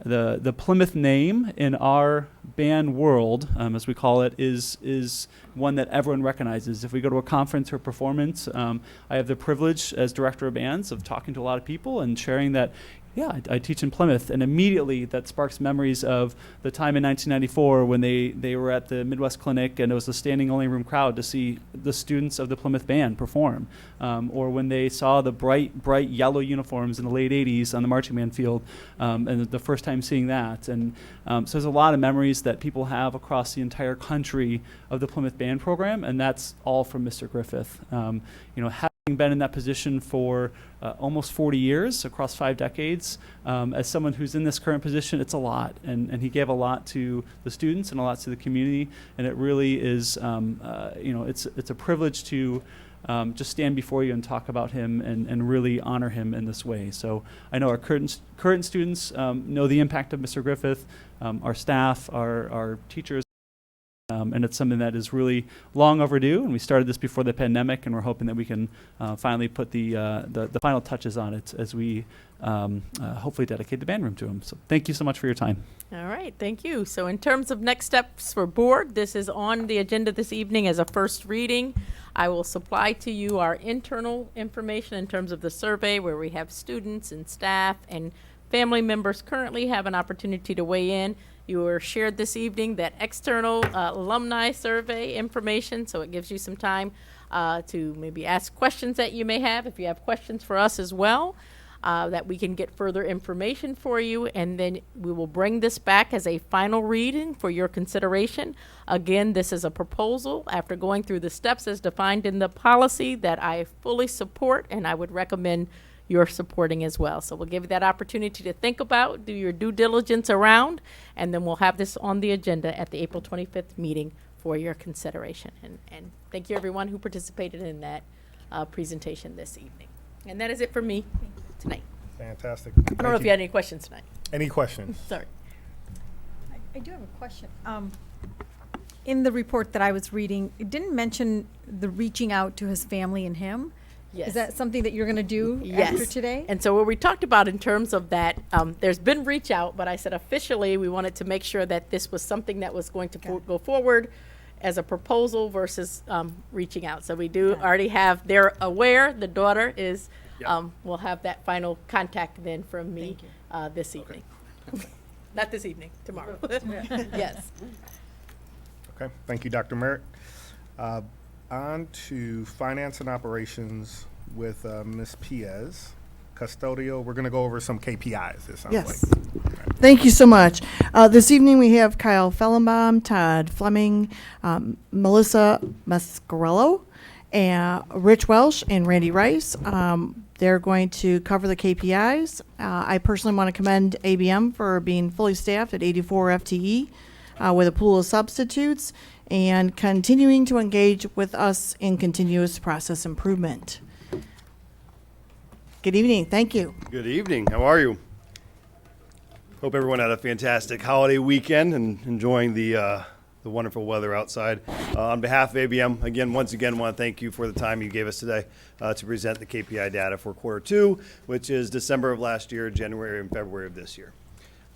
T: The Plymouth name in our band world, as we call it, is one that everyone recognizes. If we go to a conference or performance, I have the privilege as director of bands of talking to a lot of people and sharing that yeah, I teach in Plymouth. And immediately that sparks memories of the time in 1994 when they were at the Midwest Clinic and it was a standing only room crowd to see the students of the Plymouth Band perform. Or when they saw the bright yellow uniforms in the late 80s on the marching band field, and the first time seeing that. And so there's a lot of memories that people have across the entire country of the Plymouth Band program, and that's all from Mr. Griffith. Having been in that position for almost 40 years, across 5 decades, as someone who's in this current position, it's a lot. And he gave a lot to the students and a lot to the community, and it really is, it's a privilege to just stand before you and talk about him and really honor him in this way. So I know our current students know the impact of Mr. Griffith, our staff, our teachers, and it's something that is really long overdue. And we started this before the pandemic, and we're hoping that we can finally put the final touches on it as we hopefully dedicate the band room to him. So thank you so much for your time.
E: All right, thank you. So in terms of next steps for board, this is on the agenda this evening as a first reading. I will supply to you our internal information in terms of the survey where we have students and staff and family members currently have an opportunity to weigh in. You were shared this evening that external alumni survey information, so it gives you some time to maybe ask questions that you may have, if you have questions for us as well, that we can get further information for you, and then we will bring this back as a final reading for your consideration. Again, this is a proposal after going through the steps as defined in the policy that I fully support, and I would recommend you're supporting as well. So we'll give you that opportunity to think about, do your due diligence around, and then we'll have this on the agenda at the April 25th meeting for your consideration. And thank you everyone who participated in that presentation this evening. And that is it for me tonight.
A: Fantastic.
E: I don't know if you had any questions tonight.
A: Any questions?
E: Sorry.
O: I do have a question. In the report that I was reading, it didn't mention the reaching out to his family and him.
E: Yes.
O: Is that something that you're going to do
E: Yes.
O: after today?
E: And so what we talked about in terms of that, there's been reach out, but I said officially we wanted to make sure that this was something that was going to go forward as a proposal versus reaching out. So we do already have, they're aware, the daughter is, we'll have that final contact then from me this evening. Not this evening, tomorrow. Yes.
A: Okay, thank you, Dr. Merritt. On to finance and operations with Ms. Piez. Custodial, we're going to go over some KPIs, it sounds
H: Yes.
A: like.
H: Thank you so much. This evening we have Kyle Fellenbaum, Todd Fleming, Melissa Mascarello, and Rich Welsh, and Randy Rice. They're going to cover the KPIs. I personally want to commend ABM for being fully staffed at 84 FTE with a pool of substitutes and continuing to engage with us in continuous process improvement. Good evening. Thank you.
U: Good evening. How are you? Hope everyone had a fantastic holiday weekend and enjoying the wonderful weather outside. On behalf of ABM, once again, want to thank you for the time you gave us today to present the KPI data for Q2, which is December of last year, January and February of this year.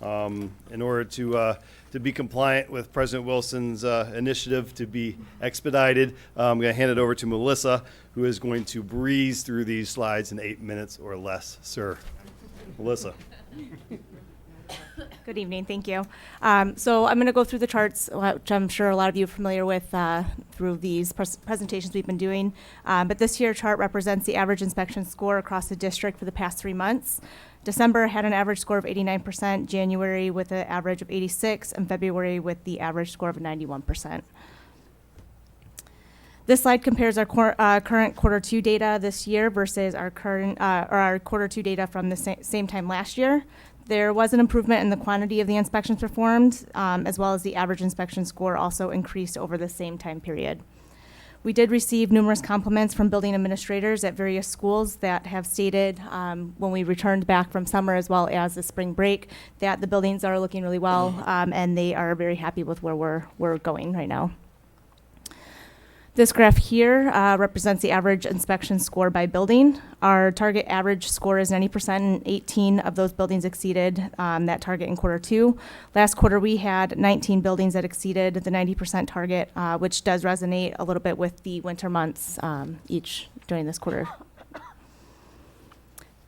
U: In order to be compliant with President Wilson's initiative to be expedited, I'm going to hand it over to Melissa, who is going to breeze through these slides in 8 minutes or less. Sir, Melissa.
V: Good evening, thank you. So I'm going to go through the charts, which I'm sure a lot of you are familiar with through these presentations we've been doing. But this year chart represents the average inspection score across the district for the past 3 months. December had an average score of 89%, January with an average of 86%, and February with the average score of 91%. This slide compares our current Q2 data this year versus our current or our Q2 data from the same time last year. There was an improvement in the quantity of the inspections performed, as well as the average inspection score also increased over the same time period. We did receive numerous compliments from building administrators at various schools that have stated when we returned back from summer as well as the spring break that the buildings are looking really well, and they are very happy with where we're going right now. This graph here represents the average inspection score by building. Our target average score is 90%, and 18 of those buildings exceeded that target in Q2. Last quarter, we had 19 buildings that exceeded the 90% target, which does resonate a little bit with the winter months each during this quarter.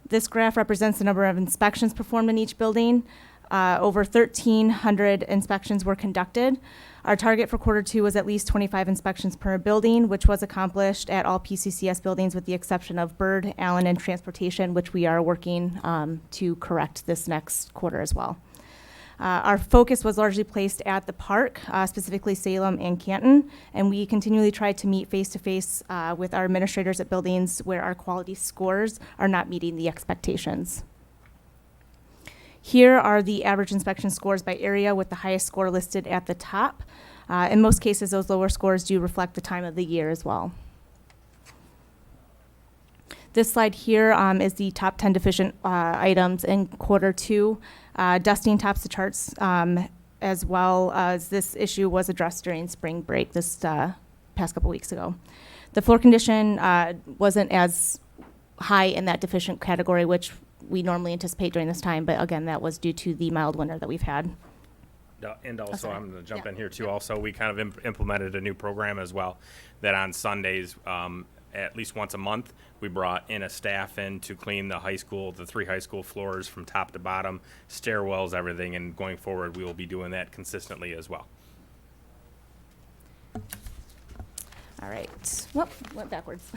V: This graph represents the number of inspections performed in each building. Over 1,300 inspections were conducted. Our target for Q2 was at least 25 inspections per building, which was accomplished at all P-CCS buildings with the exception of Byrd, Allen, and Transportation, which we are working to correct this next quarter as well. Our focus was largely placed at the park, specifically Salem and Canton, and we continually tried to meet face-to-face with our administrators at buildings where our quality scores are not meeting the expectations. Here are the average inspection scores by area with the highest score listed at the top. In most cases, those lower scores do reflect the time of the year as well. This slide here is the top 10 deficient items in Q2. Dusting tops the charts, as well as this issue was addressed during spring break this past couple weeks ago. The floor condition wasn't as high in that deficient category, which we normally anticipate during this time, but again, that was due to the mild winter that we've had.
D: And also, I'm going to jump in here too. Also, we kind of implemented a new program as well, that on Sundays, at least once a month, we brought in a staff in to clean the high school, the 3 high school floors from top to bottom, stairwells, everything. And going forward, we will be doing that consistently as well.
V: All right. Whoop, went backwards.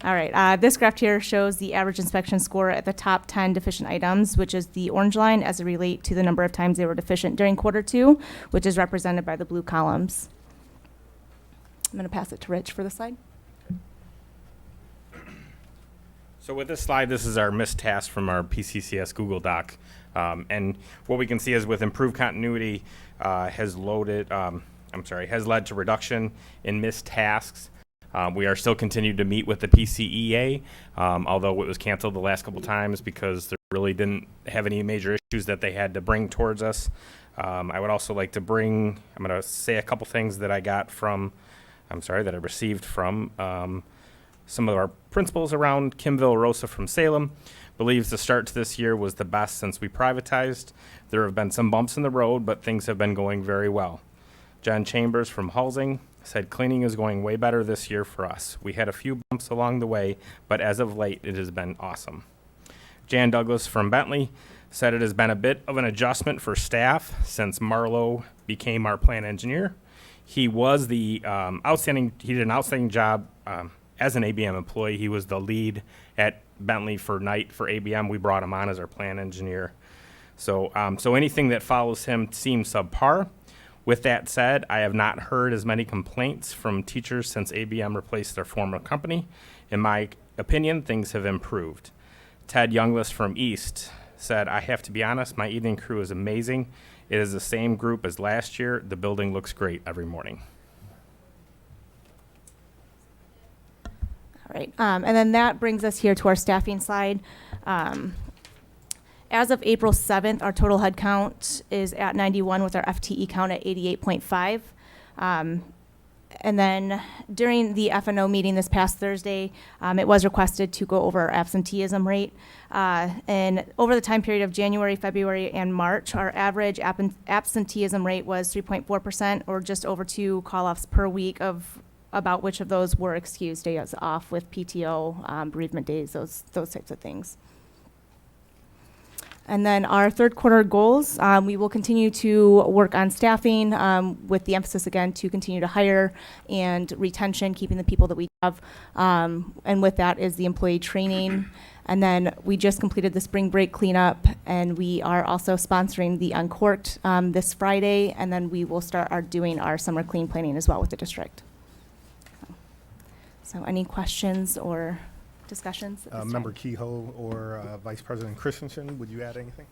V: All right. This graph here shows the average inspection score at the top 10 deficient items, which is the orange line as it relate to the number of times they were deficient during Q2, which is represented by the blue columns. I'm going to pass it to Rich for the slide.
D: So with this slide, this is our missed task from our P-CCS Google Doc. And what we can see is with improved continuity has led to reduction in missed tasks. We are still continuing to meet with the PCEA, although it was canceled the last couple times because they really didn't have any major issues that they had to bring towards us. I would also like to I'm going to say a couple things that I received from some of our principals around Kimville. Rosa from Salem believes the start to this year was the best since we privatized. There have been some bumps in the road, but things have been going very well. John Chambers from Halsing said cleaning is going way better this year for us. We had a few bumps along the way, but as of late, it has been awesome. Jan Douglas from Bentley said it has been a bit of an adjustment for staff since Marlowe became our plant engineer. He was he did an outstanding job as an ABM employee. He was the lead at Bentley for ABM. We brought him on as our plant engineer. So anything that follows him seems subpar. With that said, I have not heard as many complaints from teachers since ABM replaced their former company. In my opinion, things have improved. Ted Youngless from East said, I have to be honest, my evening crew is amazing. It is the same group as last year. The building looks great every morning.
V: All right, and then that brings us here to our staffing slide. As of April 7th, our total head count is at 91 with our FTE count at 88.5. And then during the F&O meeting this past Thursday, it was requested to go over our absenteeism rate. And over the time period of January, February, and March, our average absenteeism rate was 3.4%, or just over 2 call-offs per week, of about which of those were excused days off with PTO, bereavement days, those types of things. And then our third quarter goals, we will continue to work on staffing with the emphasis again to continue to hire and retention, keeping the people that we have. And with that is the employee training. And then we just completed the spring break cleanup, and we are also sponsoring the Uncorked this Friday. And then we will start doing our summer clean planning as well with the district. So any questions or discussions?
A: Member Kehoe or Vice President Christensen, would you add anything?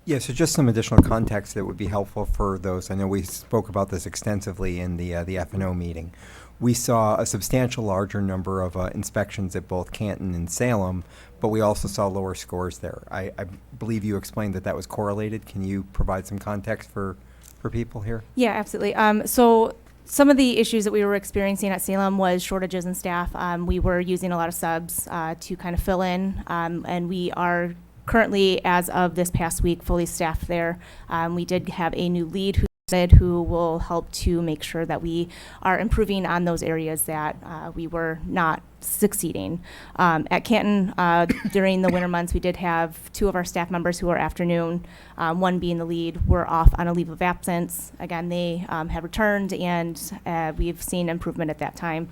B: Yeah, so just some additional context that would be helpful for those. I know we spoke about this extensively in the F&O meeting. We saw a substantial larger number of inspections at both Canton and Salem, but we also saw lower scores there. I believe you explained that was correlated. Can you provide some context for people here?
V: Yeah, absolutely. So some of the issues that we were experiencing at Salem was shortages in staff. We were using a lot of subs to kind of fill in, and we are currently, as of this past week, fully staffed there. We did have a new lead who will help to make sure that we are improving on those areas that we were not succeeding. At Canton, during the winter months, we did have 2 of our staff members who are afternoon, one being the lead, were off on a leave of absence. Again, they have returned, and we've seen improvement at that time.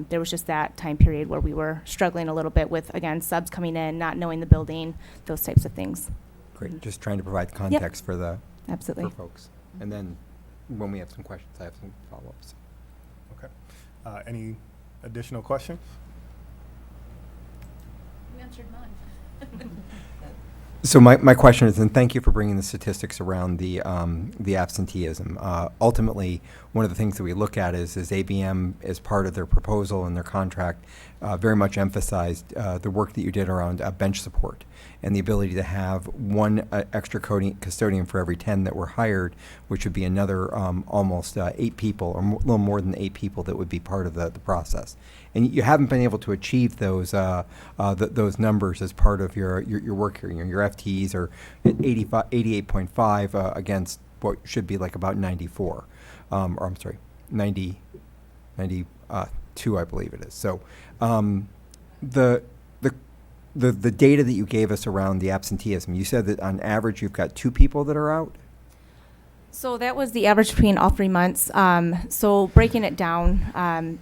V: There was just that time period where we were struggling a little bit with, again, subs coming in, not knowing the building, those types of things.
B: Great. Just trying to provide context for the
V: Absolutely.
B: for folks. And then when we have some questions, I have some follow-ups.
A: Okay. Any additional questions?
E: You answered mine.
B: So my question is, and thank you for bringing the statistics around the absenteeism. Ultimately, one of the things that we look at is ABM, as part of their proposal and their contract, very much emphasized the work that you did around bench support and the ability to have one extra custodian for every 10 that were hired, which would be another almost 8 people, or a little more than 8 people that would be part of the process. And you haven't been able to achieve those those numbers as part of your work here. Your FTEs are at 88.5 against what should be like about 94, or I'm sorry, 92, I believe it is. So the data that you gave us around the absenteeism, you said that on average you've got 2 people that are out.
V: So that was the average between all 3 months. So breaking it down,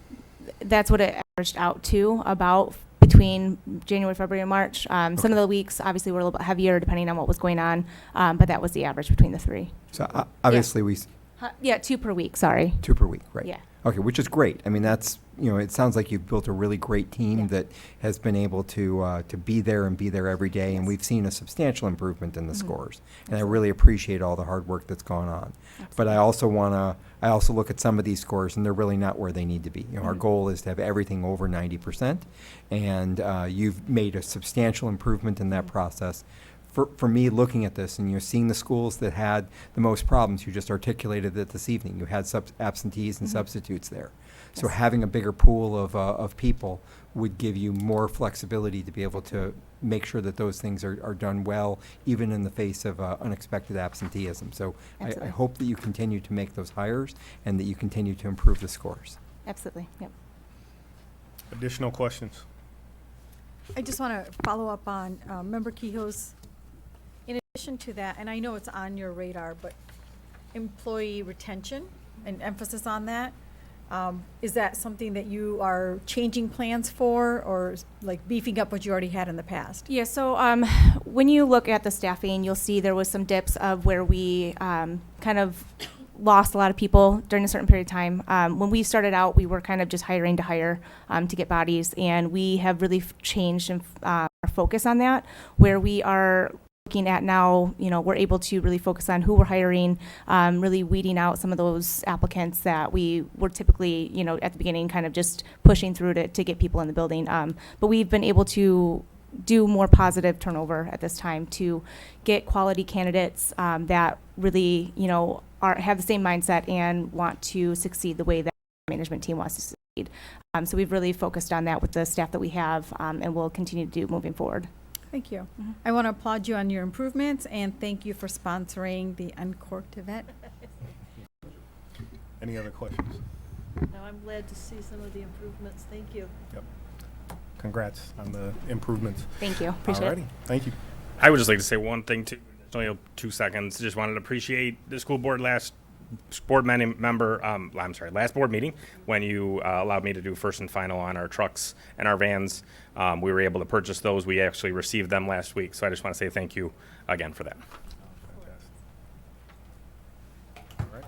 V: that's what it averaged out to, about between January, February, and March. Some of the weeks obviously were a little bit heavier depending on what was going on, but that was the average between the 3.
B: So obviously
V: Yeah, 2 per week, sorry.
B: 2 per week, right?
V: Yeah.
B: Okay, which is great. I mean, that's, it sounds like you've built a really great team that has been able to be there and be there every day, and we've seen a substantial improvement in the scores. And I really appreciate all the hard work that's gone on. But I also look at some of these scores, and they're really not where they need to be. Our goal is to have everything over 90%, and you've made a substantial improvement in that process. For me, looking at this and seeing the schools that had the most problems, you just articulated it this evening. You had absentees and substitutes there. So having a bigger pool of people would give you more flexibility to be able to make sure that those things are done well, even in the face of unexpected absenteeism. So I hope that you continue to make those hires and that you continue to improve the scores.
V: Absolutely, yep.
A: Additional questions?
O: I just want to follow up on Member Kehoe's. In addition to that, and I know it's on your radar, but employee retention and emphasis on that, is that something that you are changing plans for, or like beefing up what you already had in the past?
V: Yeah, so when you look at the staffing, you'll see there was some dips of where we kind of lost a lot of people during a certain period of time. When we started out, we were kind of just hiring to hire to get bodies, and we have really changed our focus on that, where we are looking at now, we're able to really focus on who we're hiring, really weeding out some of those applicants that we were typically, at the beginning kind of just pushing through to get people in the building. But we've been able to do more positive turnover at this time to get quality candidates that really, have the same mindset and want to succeed the way that the management team wants to succeed. So we've really focused on that with the staff that we have, and we'll continue to do moving forward.
O: Thank you. I want to applaud you on your improvements, and thank you for sponsoring the Uncorked event.
A: Any other questions?
P: No, I'm glad to see some of the improvements. Thank you.
A: Yep. Congrats on the improvements.
V: Thank you. Appreciate it.
A: Alrighty. Thank you.
D: I would just like to say one thing too. Only 2 seconds. Just wanted to appreciate the school board last board meeting when you allowed me to do first and final on our trucks and our vans. We were able to purchase those. We actually received them last week. So I just want to say thank you again for that.
A: All right.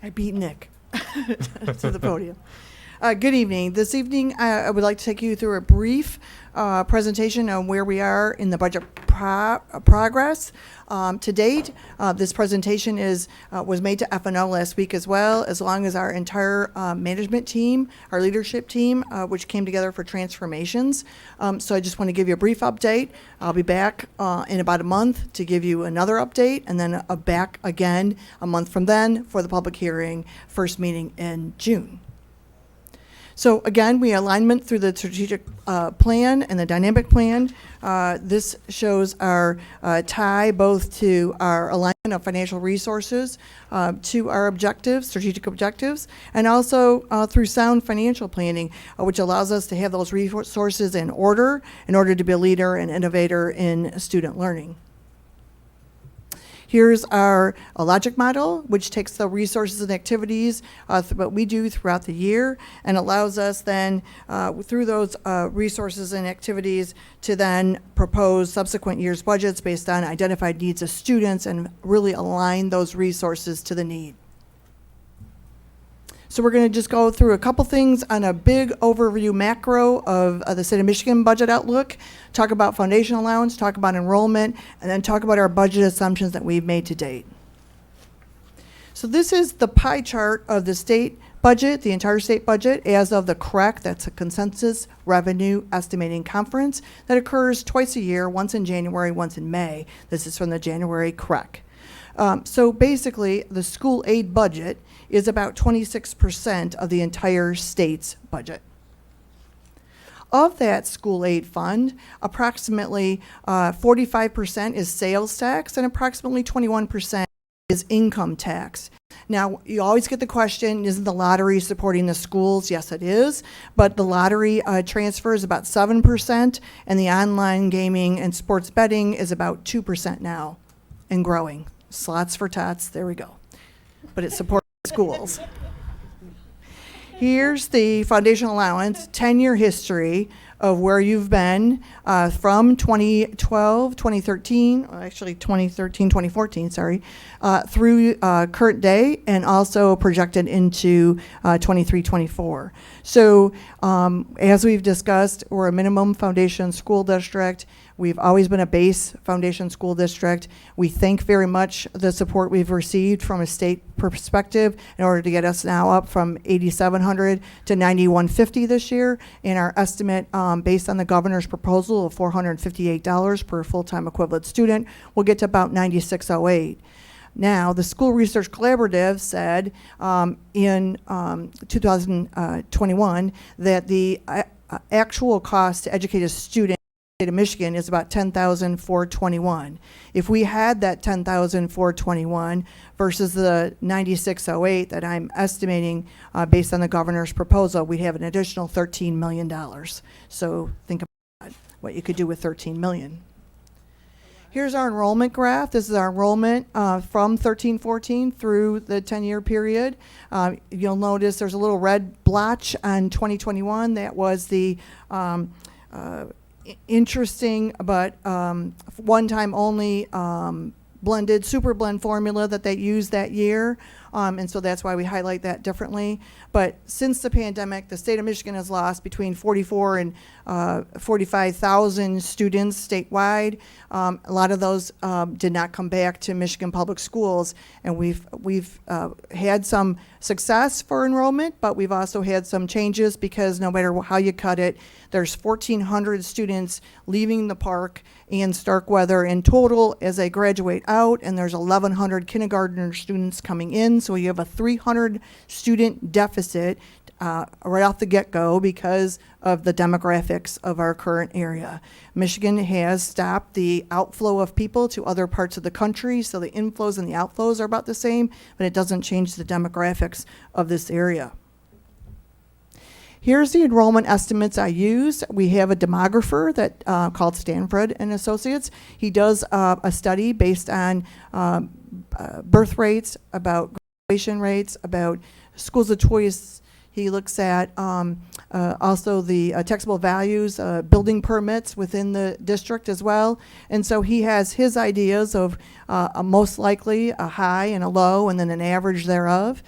H: I beat Nick to the podium. Good evening. This evening, I would like to take you through a brief presentation on where we are in the budget progress. To date, this presentation was made to FNO last week as well, as long as our entire management team, our leadership team, which came together for transformations. So I just want to give you a brief update. I'll be back in about a month to give you another update, and then back again a month from then for the public hearing, first meeting in June. So again, we alignment through the strategic plan and the dynamic plan. This shows our tie both to our alignment of financial resources to our objectives, strategic objectives, and also through sound financial planning, which allows us to have those resources in order to be a leader and innovator in student learning. Here's our logic model, which takes the resources and activities what we do throughout the year and allows us then, through those resources and activities, to then propose subsequent year's budgets based on identified needs of students and really align those resources to the need. So we're going to just go through a couple things on a big overview macro of the state of Michigan budget outlook, talk about foundation allowance, talk about enrollment, and then talk about our budget assumptions that we've made to date. So this is the pie chart of the state budget, the entire state budget, as of the CREC, that's a consensus revenue estimating conference that occurs twice a year, once in January, once in May. This is from the January CREC. So basically, the school aid budget is about 26% of the entire state's budget. Of that school aid fund, approximately 45% is sales tax and approximately 21% is income tax. Now, you always get the question, isn't the lottery supporting the schools? Yes, it is, but the lottery transfer is about 7%, and the online gaming and sports betting is about 2% now and growing. Slots for tots, there we go. But it supports schools. Here's the foundation allowance 10-year history of where you've been from 2012, 2013, actually 2014, through current day, and also projected into 23, 24. So as we've discussed, we're a minimum foundation school district. We've always been a base foundation school district. We thank very much the support we've received from a state perspective in order to get us now up from 8,700 to 9,150 this year. And our estimate, based on the governor's proposal of $458 per full-time equivalent student, will get to about 9,608. Now, the School Research Collaborative said in 2021 that the actual cost to educate a student state of Michigan is about $10,421. If we had that $10,421 versus the 9608 that I'm estimating based on the governor's proposal, we'd have an additional $13 million. So think about what you could do with $13 million. Here's our enrollment graph. This is our enrollment from 13-14 through the 10-year period. You'll notice there's a little red blotch on 2021. That was the interesting but one-time only blended super blend formula that they used that year, and so that's why we highlight that differently. But since the pandemic, the state of Michigan has lost between 44 and 45,000 students statewide. A lot of those did not come back to Michigan public schools, and we've had some success for enrollment, but we've also had some changes because no matter how you cut it, there's 1,400 students leaving the park and Starkweather in total as they graduate out, and there's 1,100 kindergartner students coming in, so you have a 300 student deficit right off the get-go because of the demographics of our current area. Michigan has stopped the outflow of people to other parts of the country, so the inflows and the outflows are about the same, but it doesn't change the demographics of this area. Here's the enrollment estimates I use. We have a demographer that called Stanford and Associates. He does a study based on birth rates, about graduation rates, about schools of choice. He looks at also the taxable values, building permits within the district as well. And so he has his ideas of a most likely, a high and a low, and then an average thereof.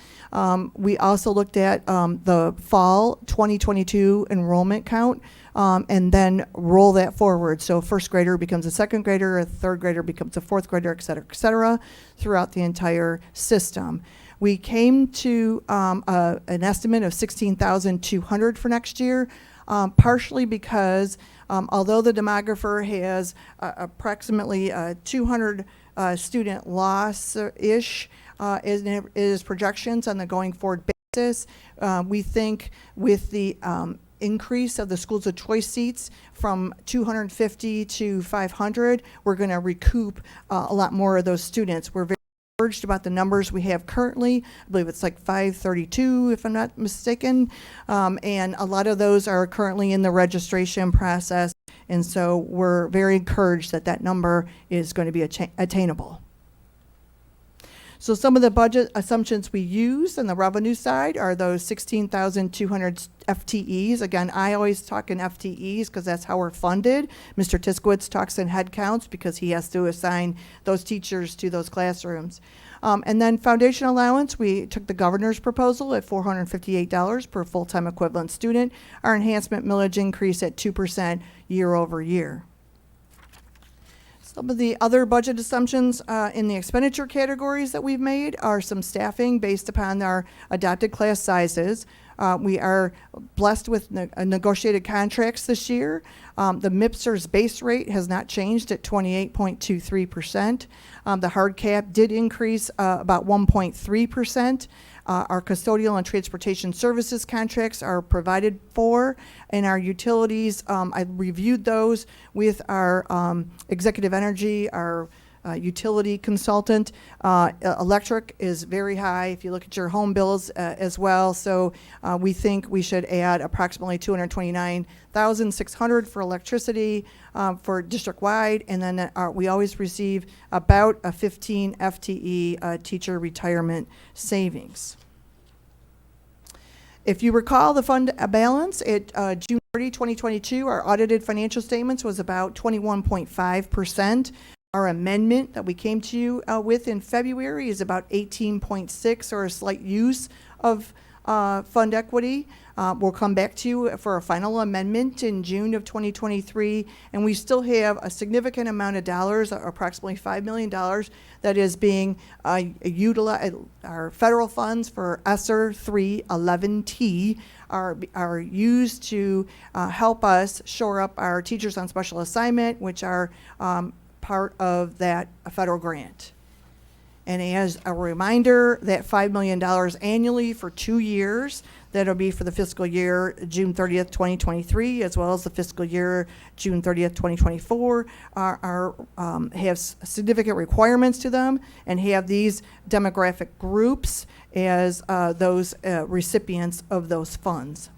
H: We also looked at the fall 2022 enrollment count and then roll that forward. So a first grader becomes a second grader, a third grader becomes a fourth grader, et cetera, throughout the entire system. We came to an estimate of 16,200 for next year, partially because although the demographer has approximately 200 student loss-ish is projections on the going forward basis, justice. We think with the increase of the schools of choice seats from 250 to 500, we're going to recoup a lot more of those students. We're very encouraged about the numbers we have currently. I believe it's like 532, if I'm not mistaken. And a lot of those are currently in the registration process. And so we're very encouraged that that number is going to be attainable. So some of the budget assumptions we use on the revenue side are those 16,200 FTEs. Again, I always talk in FTEs because that's how we're funded. Mr. Tiskowitz talks in head counts because he has to assign those teachers to those classrooms. And then foundation allowance, we took the governor's proposal at $458 per full-time equivalent student. Our enhancement millage increase at 2% year over year. Some of the other budget assumptions in the expenditure categories that we've made are some staffing based upon our adopted class sizes. We are blessed with negotiated contracts this year. The MIPSR's base rate has not changed at 28.23%. The hard cap did increase about 1.3%. Our custodial and transportation services contracts are provided for, and our utilities, I reviewed those with our executive energy, our utility consultant. Electric is very high if you look at your home bills as well. So we think we should add approximately $229,600 for electricity for district-wide, and then we always receive about a 15 FTE teacher retirement savings. If you recall the fund balance at June 30, 2022, our audited financial statements was about 21.5%. Our amendment that we came to you with in February is about 18.6, or a slight use of fund equity. We'll come back to you for a final amendment in June of 2023, and we still have a significant amount of dollars, approximately $5 million, that is being utilized. Our federal funds for ESSER 311T are used to help us shore up our teachers on special assignment, which are part of that federal grant. And as a reminder, that $5 million annually for 2 years, that'll be for the fiscal year June 30th, 2023, as well as the fiscal year June 30th, 2024, have significant requirements to them and have these demographic groups as those recipients of those funds.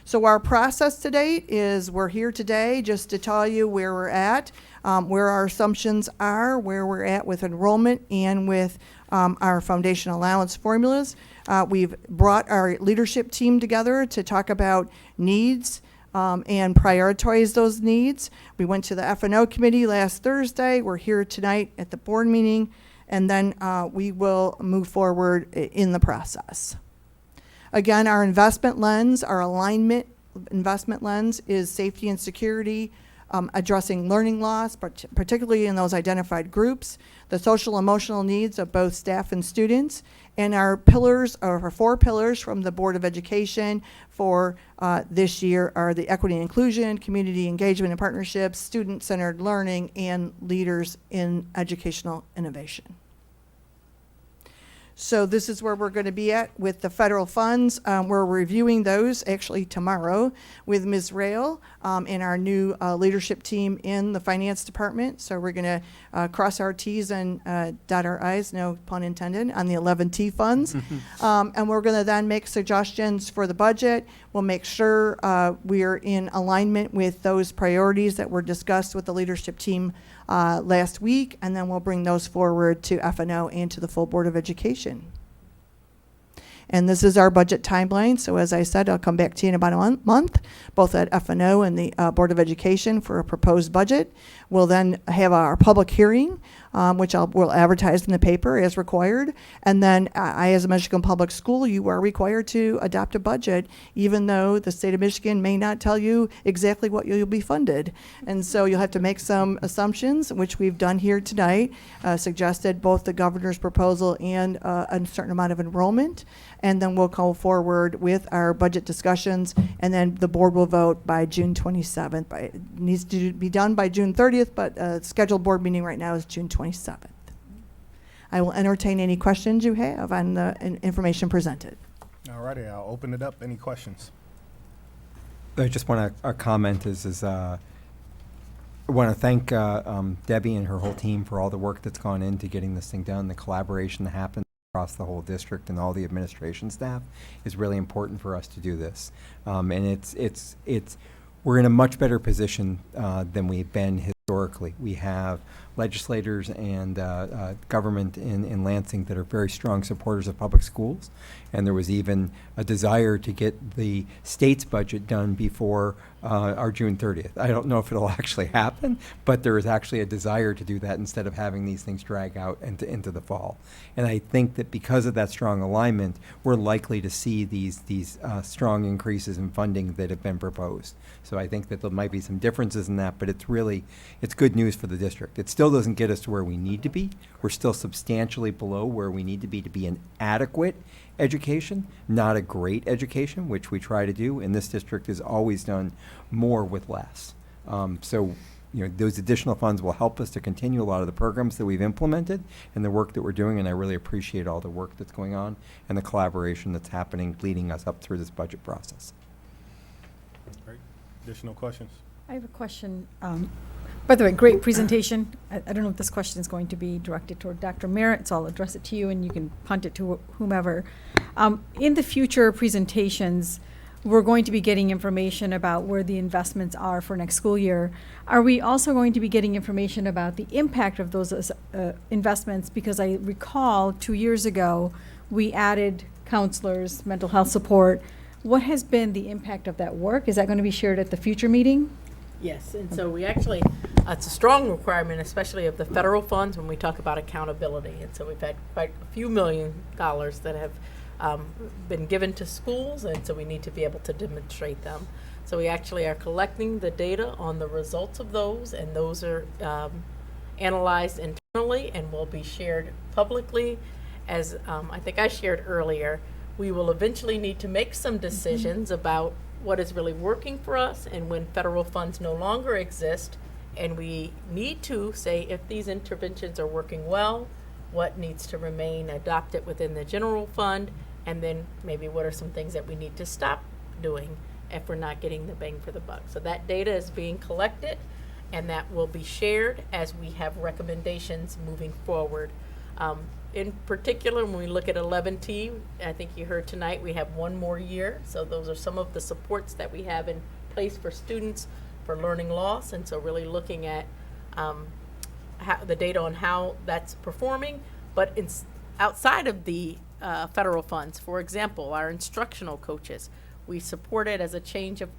H: So our process to date is we're here today just to tell you where we're at, where our assumptions are, where we're at with enrollment and with our foundation allowance formulas. We've brought our leadership team together to talk about needs and prioritize those needs. We went to the F&O committee last Thursday. We're here tonight at the board meeting, and then we will move forward in the process. Again, our investment lens, our alignment investment lens is safety and security, addressing learning loss, but particularly in those identified groups, the social emotional needs of both staff and students, and our pillars, or our 4 pillars from the Board of Education for this year are the equity and inclusion, community engagement and partnerships, student-centered learning, and leaders in educational innovation. So this is where we're going to be at with the federal funds. We're reviewing those actually tomorrow with Ms. Rail and our new leadership team in the finance department. So we're going to cross our T's and dot our I's, no pun intended, on the 11T funds. And we're going to then make suggestions for the budget. We'll make sure we're in alignment with those priorities that were discussed with the leadership team last week, and then we'll bring those forward to F&O and to the full Board of Education. And this is our budget timeline. So as I said, I'll come back to you in about a month, both at F&O and the Board of Education for a proposed budget. We'll then have our public hearing, which we'll advertise in the paper as required. And then I, as a Michigan Public School, you are required to adopt a budget, even though the state of Michigan may not tell you exactly what you'll be funded. And so you'll have to make some assumptions, which we've done here tonight, suggested both the governor's proposal and a certain amount of enrollment. And then we'll go forward with our budget discussions, and then the board will vote by June 27th. It needs to be done by June 30th, but scheduled board meeting right now is June 27th. I will entertain any questions you have on the information presented.
A: All righty, I'll open it up. Any questions?
B: I just want to comment I want to thank Debbie and her whole team for all the work that's gone into getting this thing done. The collaboration that happened across the whole district and all the administration staff is really important for us to do this. And we're in a much better position than we've been historically. We have legislators and government in Lansing that are very strong supporters of public schools. And there was even a desire to get the state's budget done before our June 30th. I don't know if it'll actually happen, but there is actually a desire to do that instead of having these things drag out into the fall. And I think that because of that strong alignment, we're likely to see these strong increases in funding that have been proposed. So I think that there might be some differences in that, but it's good news for the district. It still doesn't get us to where we need to be. We're still substantially below where we need to be an adequate education, not a great education, which we try to do, and this district has always done more with less. So those additional funds will help us to continue a lot of the programs that we've implemented and the work that we're doing, and I really appreciate all the work that's going on and the collaboration that's happening, leading us up through this budget process.
A: Great. Additional questions?
O: I have a question. By the way, great presentation. I don't know if this question is going to be directed toward Dr. Merritt, so I'll address it to you and you can punt it to whomever. In the future presentations, we're going to be getting information about where the investments are for next school year. Are we also going to be getting information about the impact of those investments? Because I recall 2 years ago, we added counselors, mental health support. What has been the impact of that work? Is that going to be shared at the future meeting?
E: Yes, and so we actually, it's a strong requirement, especially of the federal funds when we talk about accountability. And so we've had quite a few $1 million that have been given to schools, and so we need to be able to demonstrate them. So we actually are collecting the data on the results of those, and those are analyzed internally and will be shared publicly. As I think I shared earlier, we will eventually need to make some decisions about what is really working for us, and when federal funds no longer exist, and we need to say if these interventions are working well, what needs to remain adopted within the general fund, and then maybe what are some things that we need to stop doing if we're not getting the bang for the buck. So that data is being collected, and that will be shared as we have recommendations moving forward. In particular, when we look at 11T, I think you heard tonight, we have one more year. So those are some of the supports that we have in place for students for learning loss. And so really looking at the data on how that's performing. But outside of the federal funds, for example, our instructional coaches, we support it as a change of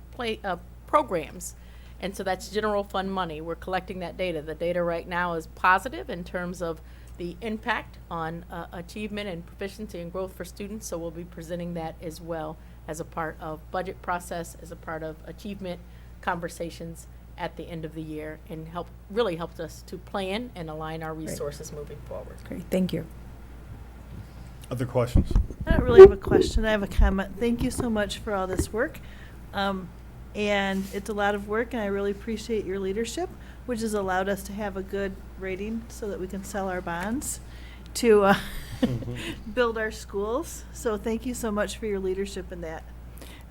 E: programs. And so that's general fund money. We're collecting that data. The data right now is positive in terms of the impact on achievement and proficiency and growth for students. So we'll be presenting that as well as a part of budget process, as a part of achievement conversations at the end of the year, and really helped us to plan and align our resources moving forward.
O: Great, thank you.
A: Other questions?
P: I don't really have a question. I have a comment. Thank you so much for all this work. And it's a lot of work, and I really appreciate your leadership, which has allowed us to have a good rating so that we can sell our bonds to build our schools. So thank you so much for your leadership in that.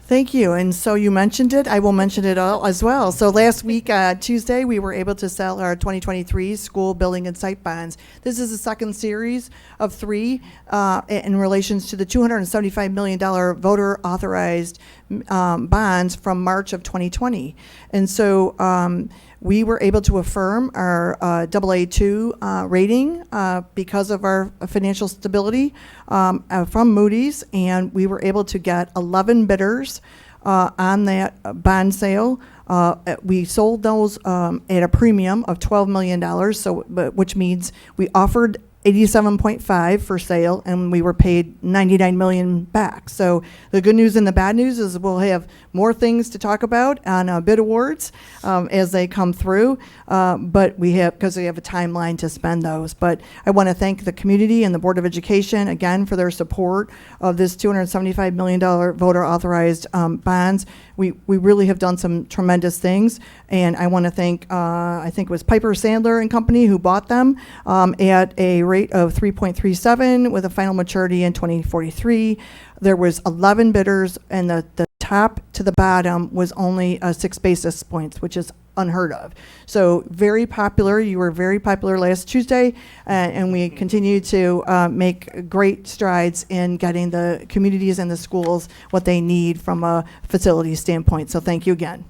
H: Thank you. And so you mentioned it. I will mention it all as well. So last week, Tuesday, we were able to sell our 2023 school building and site bonds. This is the second series of 3 in relations to the $275 million voter authorized bonds from March of 2020. And so we were able to affirm our AA2 rating because of our financial stability from Moody's, and we were able to get 11 bidders on that bond sale. We sold those at a premium of $12 million, so which means we offered 87.5 for sale, and we were paid 99 million back. So the good news and the bad news is we'll have more things to talk about on bid awards as they come through, but because we have a timeline to spend those. But I want to thank the community and the Board of Education again for their support of this $275 million voter authorized bonds. we really have done some tremendous things. And I want to thank, I think it was Piper Sandler and Company who bought them at a rate of 3.37 with a final maturity in 2043. There was 11 bidders, and the top to the bottom was only 6 basis points, which is unheard of. So very popular. You were very popular last Tuesday, and we continue to make great strides in getting the communities and the schools what they need from a facility standpoint. So thank you again.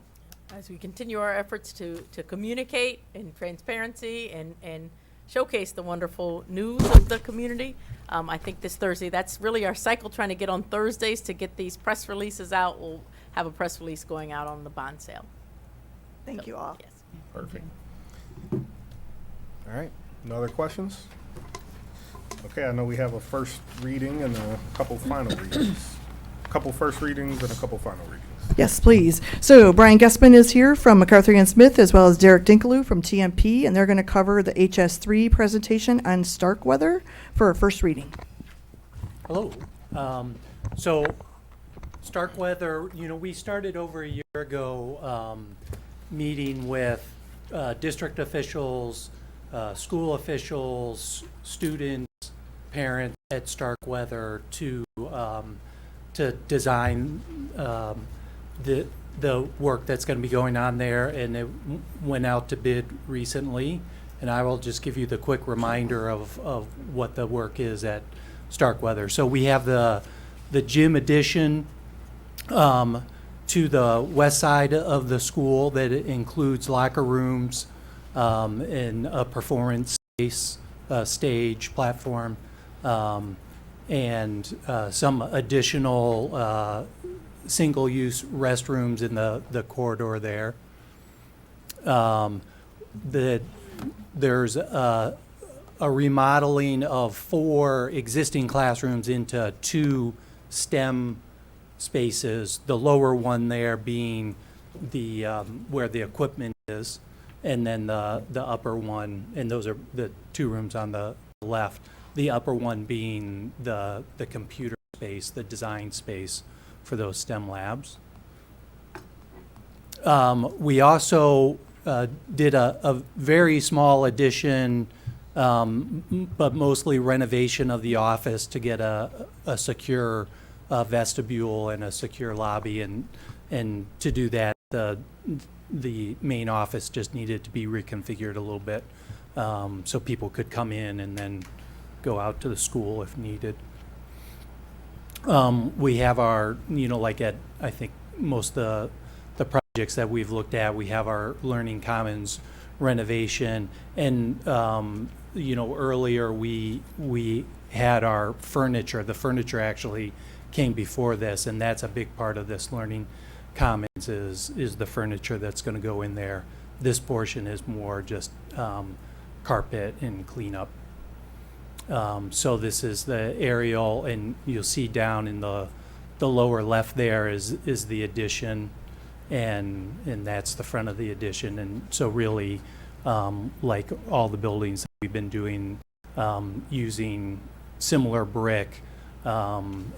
E: As we continue our efforts to communicate in transparency and showcase the wonderful news of the community, I think this Thursday, that's really our cycle, trying to get on Thursdays to get these press releases out. We'll have a press release going out on the bond sale.
H: Thank you all.
E: Yes.
A: Perfect. All right, no other questions? Okay, I know we have a first reading and a couple final readings. A couple first readings and a couple final readings.
H: Yes, please. So Brian Gessman is here from MacArthur and Smith, as well as Derek Dinkaloo from TMP, and they're going to cover the HS3 presentation on Starkweather for a first reading.
F: Hello. So Starkweather, we started over a year ago meeting with district officials, school officials, students, parents at Starkweather to design the work that's going to be going on there, and it went out to bid recently. And I will just give you the quick reminder of what the work is at Starkweather. So we have the gym addition to the west side of the school that includes locker rooms and a performance space, stage, platform, and some additional single-use restrooms in the corridor there. There's a remodeling of 4 existing classrooms into 2 STEM spaces, the lower one there being the where the equipment is, and then the upper one, and those are the 2 rooms on the left, the upper one being the computer space, the design space for those STEM labs. We also did a very small addition, but mostly renovation of the office to get a secure vestibule and a secure lobby, and to do that, the main office just needed to be reconfigured a little bit, so people could come in and then go out to the school if needed. We have our, like at, I think, most of the projects that we've looked at, we have our Learning Commons renovation, and earlier we had our furniture. The furniture actually came before this, and that's a big part of this Learning Commons is the furniture that's going to go in there. This portion is more just carpet and cleanup. So this is the aerial, and you'll see down in the lower left there is the addition, and that's the front of the addition. And so really, like all the buildings that we've been doing, using similar brick,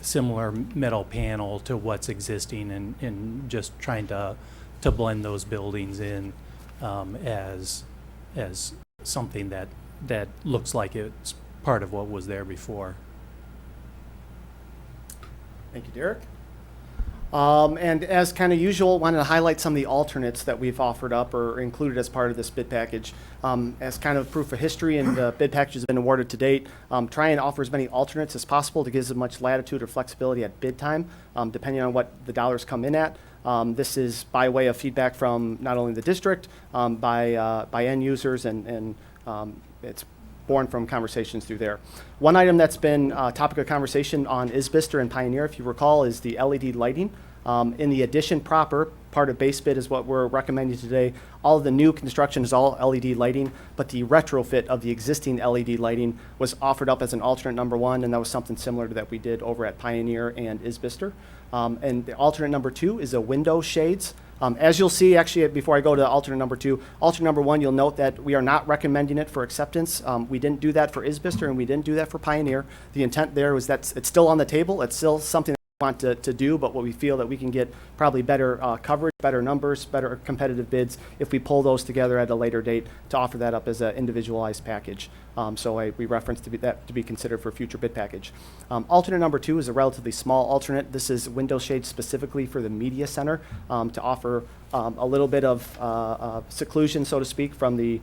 F: similar metal panel to what's existing, and just trying to blend those buildings in as something that looks like it's part of what was there before.
G: Thank you, Derek. And as kind of usual, wanted to highlight some of the alternates that we've offered up or included as part of this bid package. As kind of proof of history, and the bid package has been awarded to date, try and offer as many alternates as possible to give as much latitude or flexibility at bid time, depending on what the dollars come in at. This is by way of feedback from not only the district, by end users, and it's born from conversations through there. One item that's been topic of conversation on Isbister and Pioneer, if you recall, is the LED lighting. In the addition proper, part of base bid is what we're recommending today. All of the new construction is all LED lighting, but the retrofit of the existing LED lighting was offered up as an alternate number 1, and that was something similar to that we did over at Pioneer and Isbister. And the alternate number 2 is a window shades. As you'll see, actually, before I go to alternate number 2, alternate number 1, you'll note that we are not recommending it for acceptance. We didn't do that for Isbister, and we didn't do that for Pioneer. The intent there was that it's still on the table. It's still something want to do, but what we feel that we can get probably better coverage, better numbers, better competitive bids if we pull those together at a later date to offer that up as an individualized package. We referenced that to be considered for a future bid package. Alternate number 2 is a relatively small alternate. This is window shade specifically for the media center to offer a little bit of seclusion, so to speak, from the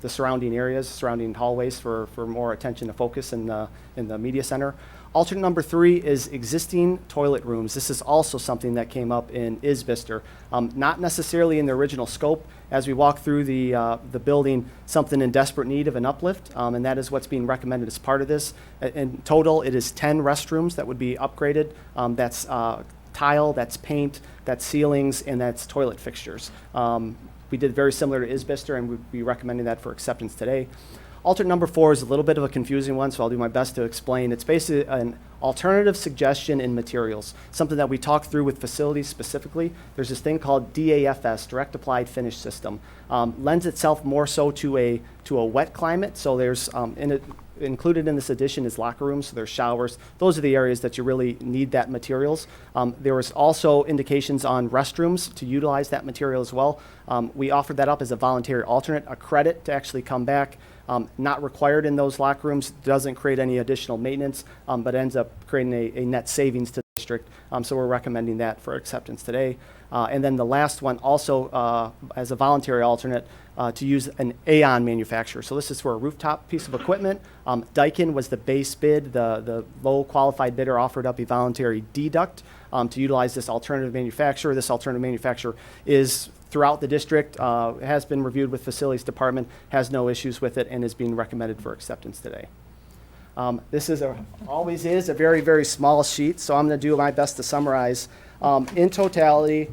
G: surrounding areas, surrounding hallways for more attention to focus in the media center. Alternate number 3 is existing toilet rooms. This is also something that came up in Isbister, not necessarily in the original scope. As we walk through the building, something in desperate need of an uplift, and that is what's being recommended as part of this. In total, it is 10 restrooms that would be upgraded. That's tile, that's paint, that's ceilings, and that's toilet fixtures. We did very similar to Isbister, and we'd be recommending that for acceptance today. Alternate number 4 is a little bit of a confusing one, so I'll do my best to explain. It's basically an alternative suggestion in materials, something that we talked through with facilities specifically. There's this thing called DAFS, Direct Applied Finish System. Lends itself more so to a wet climate, so there's included in this addition is locker rooms, so there's showers. Those are the areas that you really need that materials. There was also indications on restrooms to utilize that material as well. We offered that up as a voluntary alternate, a credit to actually come back. Not required in those locker rooms, doesn't create any additional maintenance, but ends up creating a net savings to the district. So we're recommending that for acceptance today. And then the last one also as a voluntary alternate to use an AON manufacturer. So this is for a rooftop piece of equipment. Daikin was the base bid. The low qualified bidder offered up a voluntary deduct to utilize this alternative manufacturer. This alternative manufacturer is throughout the district, has been reviewed with facilities department, has no issues with it, and is being recommended for acceptance today. This is always is a very, very small sheet, so I'm going to do my best to summarize. In totality,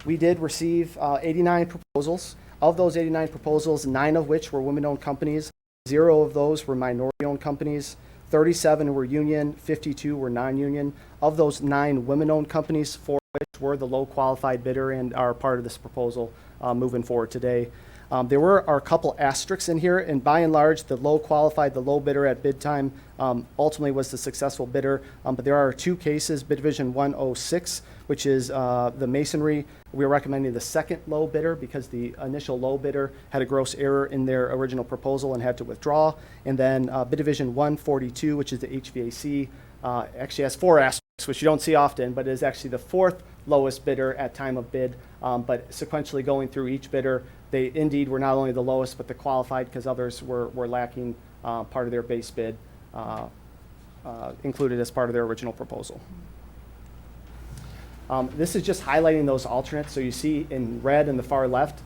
G: we did receive 89 proposals. Of those 89 proposals, 9 of which were women-owned companies, 0 of those were minority-owned companies, 37 were union, 52 were non-union. Of those 9 women-owned companies, 4 which were the low qualified bidder and are part of this proposal moving forward today. There were a couple asterisks in here, and by and large, the low qualified, the low bidder at bid time ultimately was the successful bidder. But there are 2 cases, bid division 106, which is the masonry. We are recommending the second low bidder because the initial low bidder had a gross error in their original proposal and had to withdraw. And then bid division 142, which is the HVAC, actually has 4 asterisks, which you don't see often, but is actually the 4th lowest bidder at time of bid. But sequentially going through each bidder, they indeed were not only the lowest, but the qualified because others were lacking part of their base bid included as part of their original proposal. This is just highlighting those alternates. So you see in red in the far left,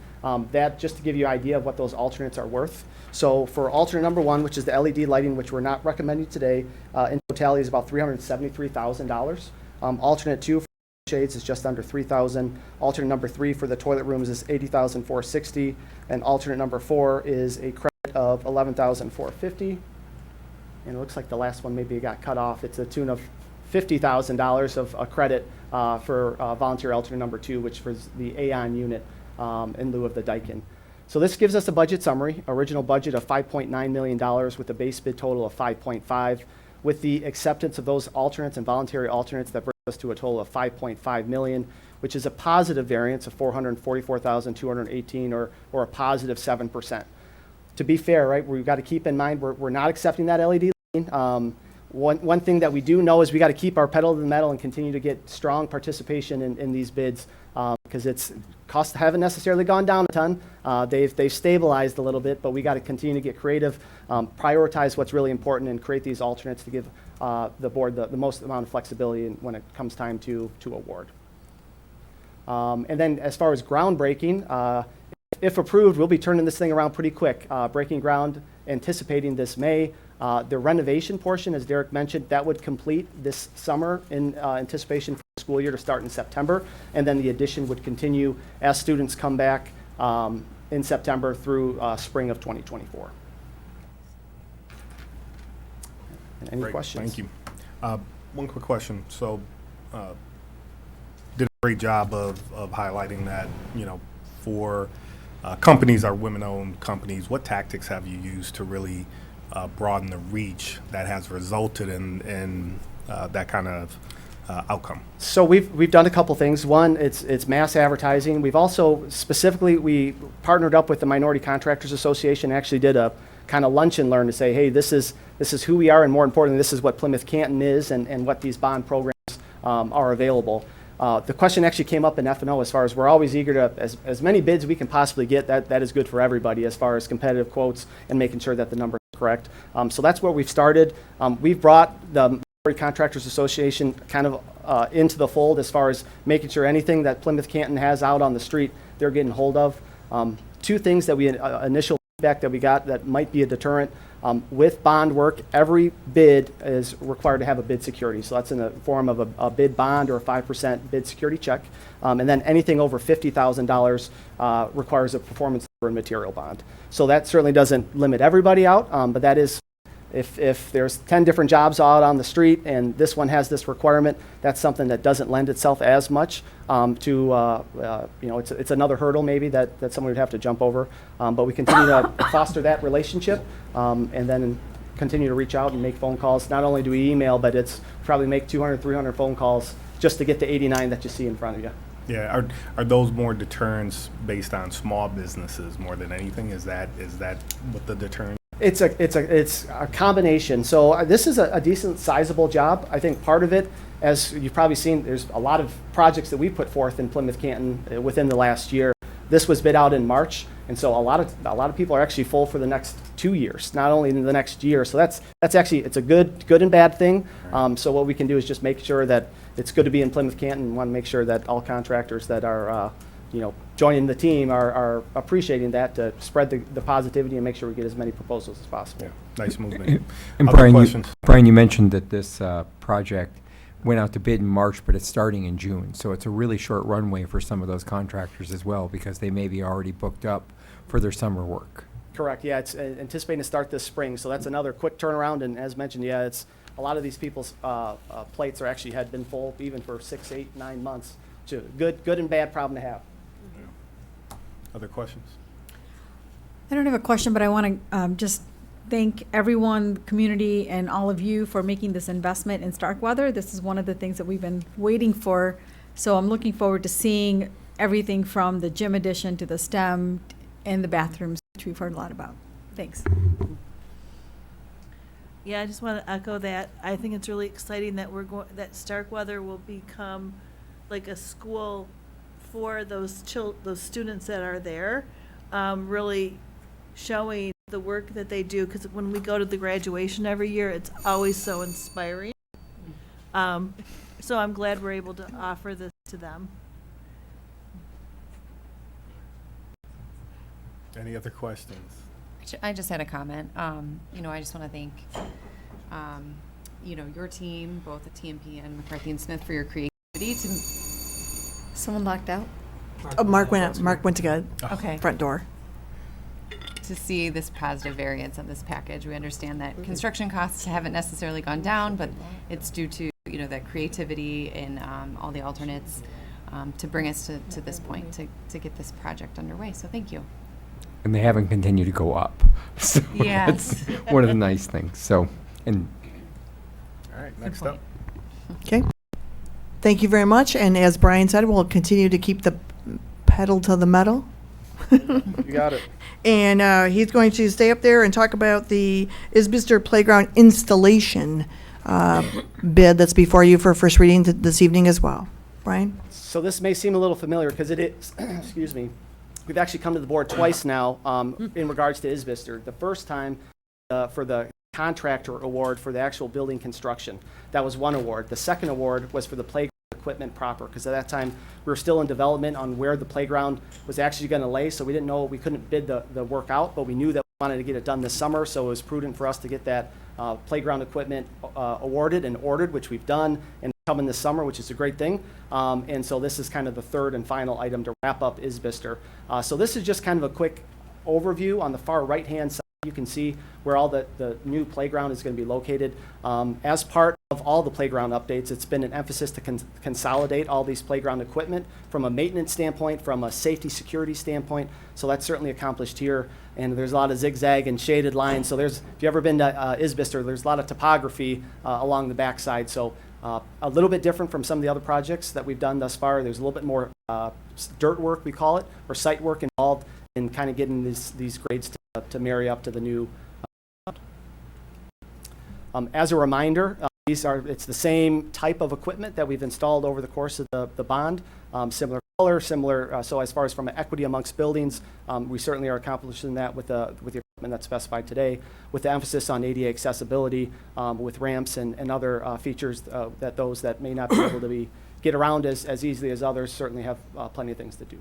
G: that just to give you an idea of what those alternates are worth. So for alternate number 1, which is the LED lighting, which we're not recommending today, in totality is about $373,000. Alternate 2 for shades is just under $3,000. Alternate number 3 for the toilet rooms is $80,460, and alternate number 4 is a credit of $11,450. And it looks like the last one maybe got cut off. It's a tune of $50,000 of a credit for voluntary alternate number 2, which was the AON unit in lieu of the Daikin. So this gives us a budget summary. Original budget of $5.9 million with a base bid total of 5.5. With the acceptance of those alternates and voluntary alternates, that brings us to a total of 5.5 million, which is a positive variance of 444,218, or a positive 7%. To be fair, right, we've got to keep in mind we're not accepting that LED lighting. One thing that we do know is we got to keep our pedal to the metal and continue to get strong participation in these bids because costs haven't necessarily gone down a ton. They've stabilized a little bit, but we got to continue to get creative, prioritize what's really important, and create these alternates to give the board the most amount of flexibility when it comes time to award. And then as far as groundbreaking, if approved, we'll be turning this thing around pretty quick. Breaking ground, anticipating this May. The renovation portion, as Derek mentioned, that would complete this summer in anticipation for the school year to start in September, and then the addition would continue as students come back in September through spring of 2024. Any
A: Great,
G: questions?
A: Thank you. One quick question. So, did a great job of highlighting that, for companies are women-owned companies. What tactics have you used to really broaden the reach that has resulted in that kind of outcome?
G: So we've done a couple things. One, it's mass advertising. We've also we partnered up with the Minority Contractors Association. Actually did a kind of lunch and learn to say, hey, this is who we are, and more importantly, this is what Plymouth Canton is, and what these bond programs are available. The question actually came up in F&O as far as we're always eager to, as many bids we can possibly get, that is good for everybody as far as competitive quotes and making sure that the number is correct. So that's where we've started. We've brought the Contractors Association kind of into the fold as far as making sure anything that Plymouth Canton has out on the street, they're getting hold of. Two things that we, initial feedback that we got that might be a deterrent. With bond work, every bid is required to have a bid security. So that's in the form of a bid bond or a 5% bid security check. And then anything over $50,000 requires a performance and material bond. So that certainly doesn't limit everybody out, but that is, if there's 10 different jobs out on the street and this one has this requirement, that's something that doesn't lend itself as much to, it's another hurdle maybe that someone would have to jump over. But we continue to foster that relationship and then continue to reach out and make phone calls. Not only do we email, but it's probably make 200, 300 phone calls just to get the 89 that you see in front of you.
A: Yeah, are those more deterrents based on small businesses more than anything? Is that what the deterrent?
G: It's a combination. So this is a decent sizable job. I think part of it, as you've probably seen, there's a lot of projects that we put forth in Plymouth Canton within the last year. This was bid out in March, and so a lot of people are actually full for the next 2 years, not only in the next year. So that's actually, it's a good and bad thing. So what we can do is just make sure that it's good to be in Plymouth Canton, and want to make sure that all contractors that are joining the team are appreciating that, to spread the positivity and make sure we get as many proposals as possible.
A: Yeah, nice movement.
B: And Brian, you mentioned that this project went out to bid in March, but it's starting in June. So it's a really short runway for some of those contractors as well, because they may be already booked up for their summer work.
G: Correct. Yeah, it's anticipating to start this spring. So that's another quick turnaround. And as mentioned, yeah, it's a lot of these people's plates had been full even for 6, 8, 9 months. So good and bad problem to have.
A: Other questions?
O: I don't have a question, but I want to just thank everyone, the community, and all of you for making this investment in Starkweather. This is one of the things that we've been waiting for. So I'm looking forward to seeing everything from the gym addition to the STEM and the bathrooms, which we've heard a lot about. Thanks.
P: Yeah, I just want to echo that. I think it's really exciting that that Starkweather will become like a school for those students that are there, really showing the work that they do, because when we go to the graduation every year, it's always so inspiring. So I'm glad we're able to offer this to them.
A: Any other questions?
I: I just had a comment. I just want to thank, your team, both at TMP and McCarthy and Smith, for your creativity to.
H: Someone locked out? Oh, Mark went to go.
I: Okay.
H: Front door.
I: To see this positive variance on this package. We understand that construction costs haven't necessarily gone down, but it's due to, that creativity in all the alternates to bring us to this point, to get this project underway. So thank you.
B: And they haven't continued to go up. So
I: Yes.
B: that's one of the nice things. So, and
A: all right, next up.
H: Okay. Thank you very much. And as Brian said, we'll continue to keep the pedal to the metal.
G: You got it.
H: And he's going to stay up there and talk about the Isbister Playground installation bid that's before you for first reading this evening as well. Brian?
G: So this may seem a little familiar because it is, excuse me, we've actually come to the board twice now in regards to Isbister. The first time for the contractor award for the actual building construction. That was one award. The second award was for the playground equipment proper, because at that time we were still in development on where the playground was actually going to lay, so we didn't know, we couldn't bid the work out, but we knew that we wanted to get it done this summer, so it was prudent for us to get that playground equipment awarded and ordered, which we've done, and coming this summer, which is a great thing. And so this is kind of the third and final item to wrap up Isbister. So this is just kind of a quick overview. On the far right-hand side, you can see where all the new playground is going to be located. As part of all the playground updates, it's been an emphasis to consolidate all these playground equipment from a maintenance standpoint, from a safety security standpoint. So that's certainly accomplished here. And there's a lot of zigzag and shaded lines. So if you've ever been to Isbister, there's a lot of topography along the backside. So A little bit different from some of the other projects that we've done thus far. There's a little bit more dirt work, we call it, or site work involved in kind of getting these grades to marry up to the new. As a reminder, it's the same type of equipment that we've installed over the course of the bond. Similar color, similar, so as far as from equity amongst buildings, we certainly are accomplishing that with the equipment that's specified today, with the emphasis on ADA accessibility, with ramps and other features that those that may not be able to get around as easily as others certainly have plenty of things to do.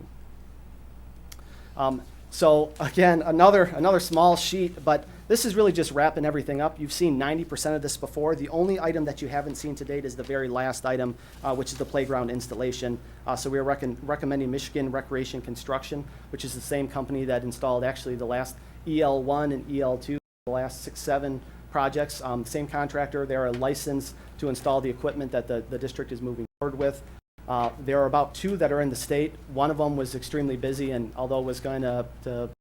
G: So again, another small sheet, but this is really just wrapping everything up. You've seen 90% of this before. The only item that you haven't seen to date is the very last item, which is the playground installation. So we are recommending Michigan Recreation Construction, which is the same company that installed actually the last EL1 and EL2, the last 6-7 projects. Same contractor. They're licensed to install the equipment that the district is moving forward with. There are about 2 that are in the state. One of them was extremely busy, and although was going to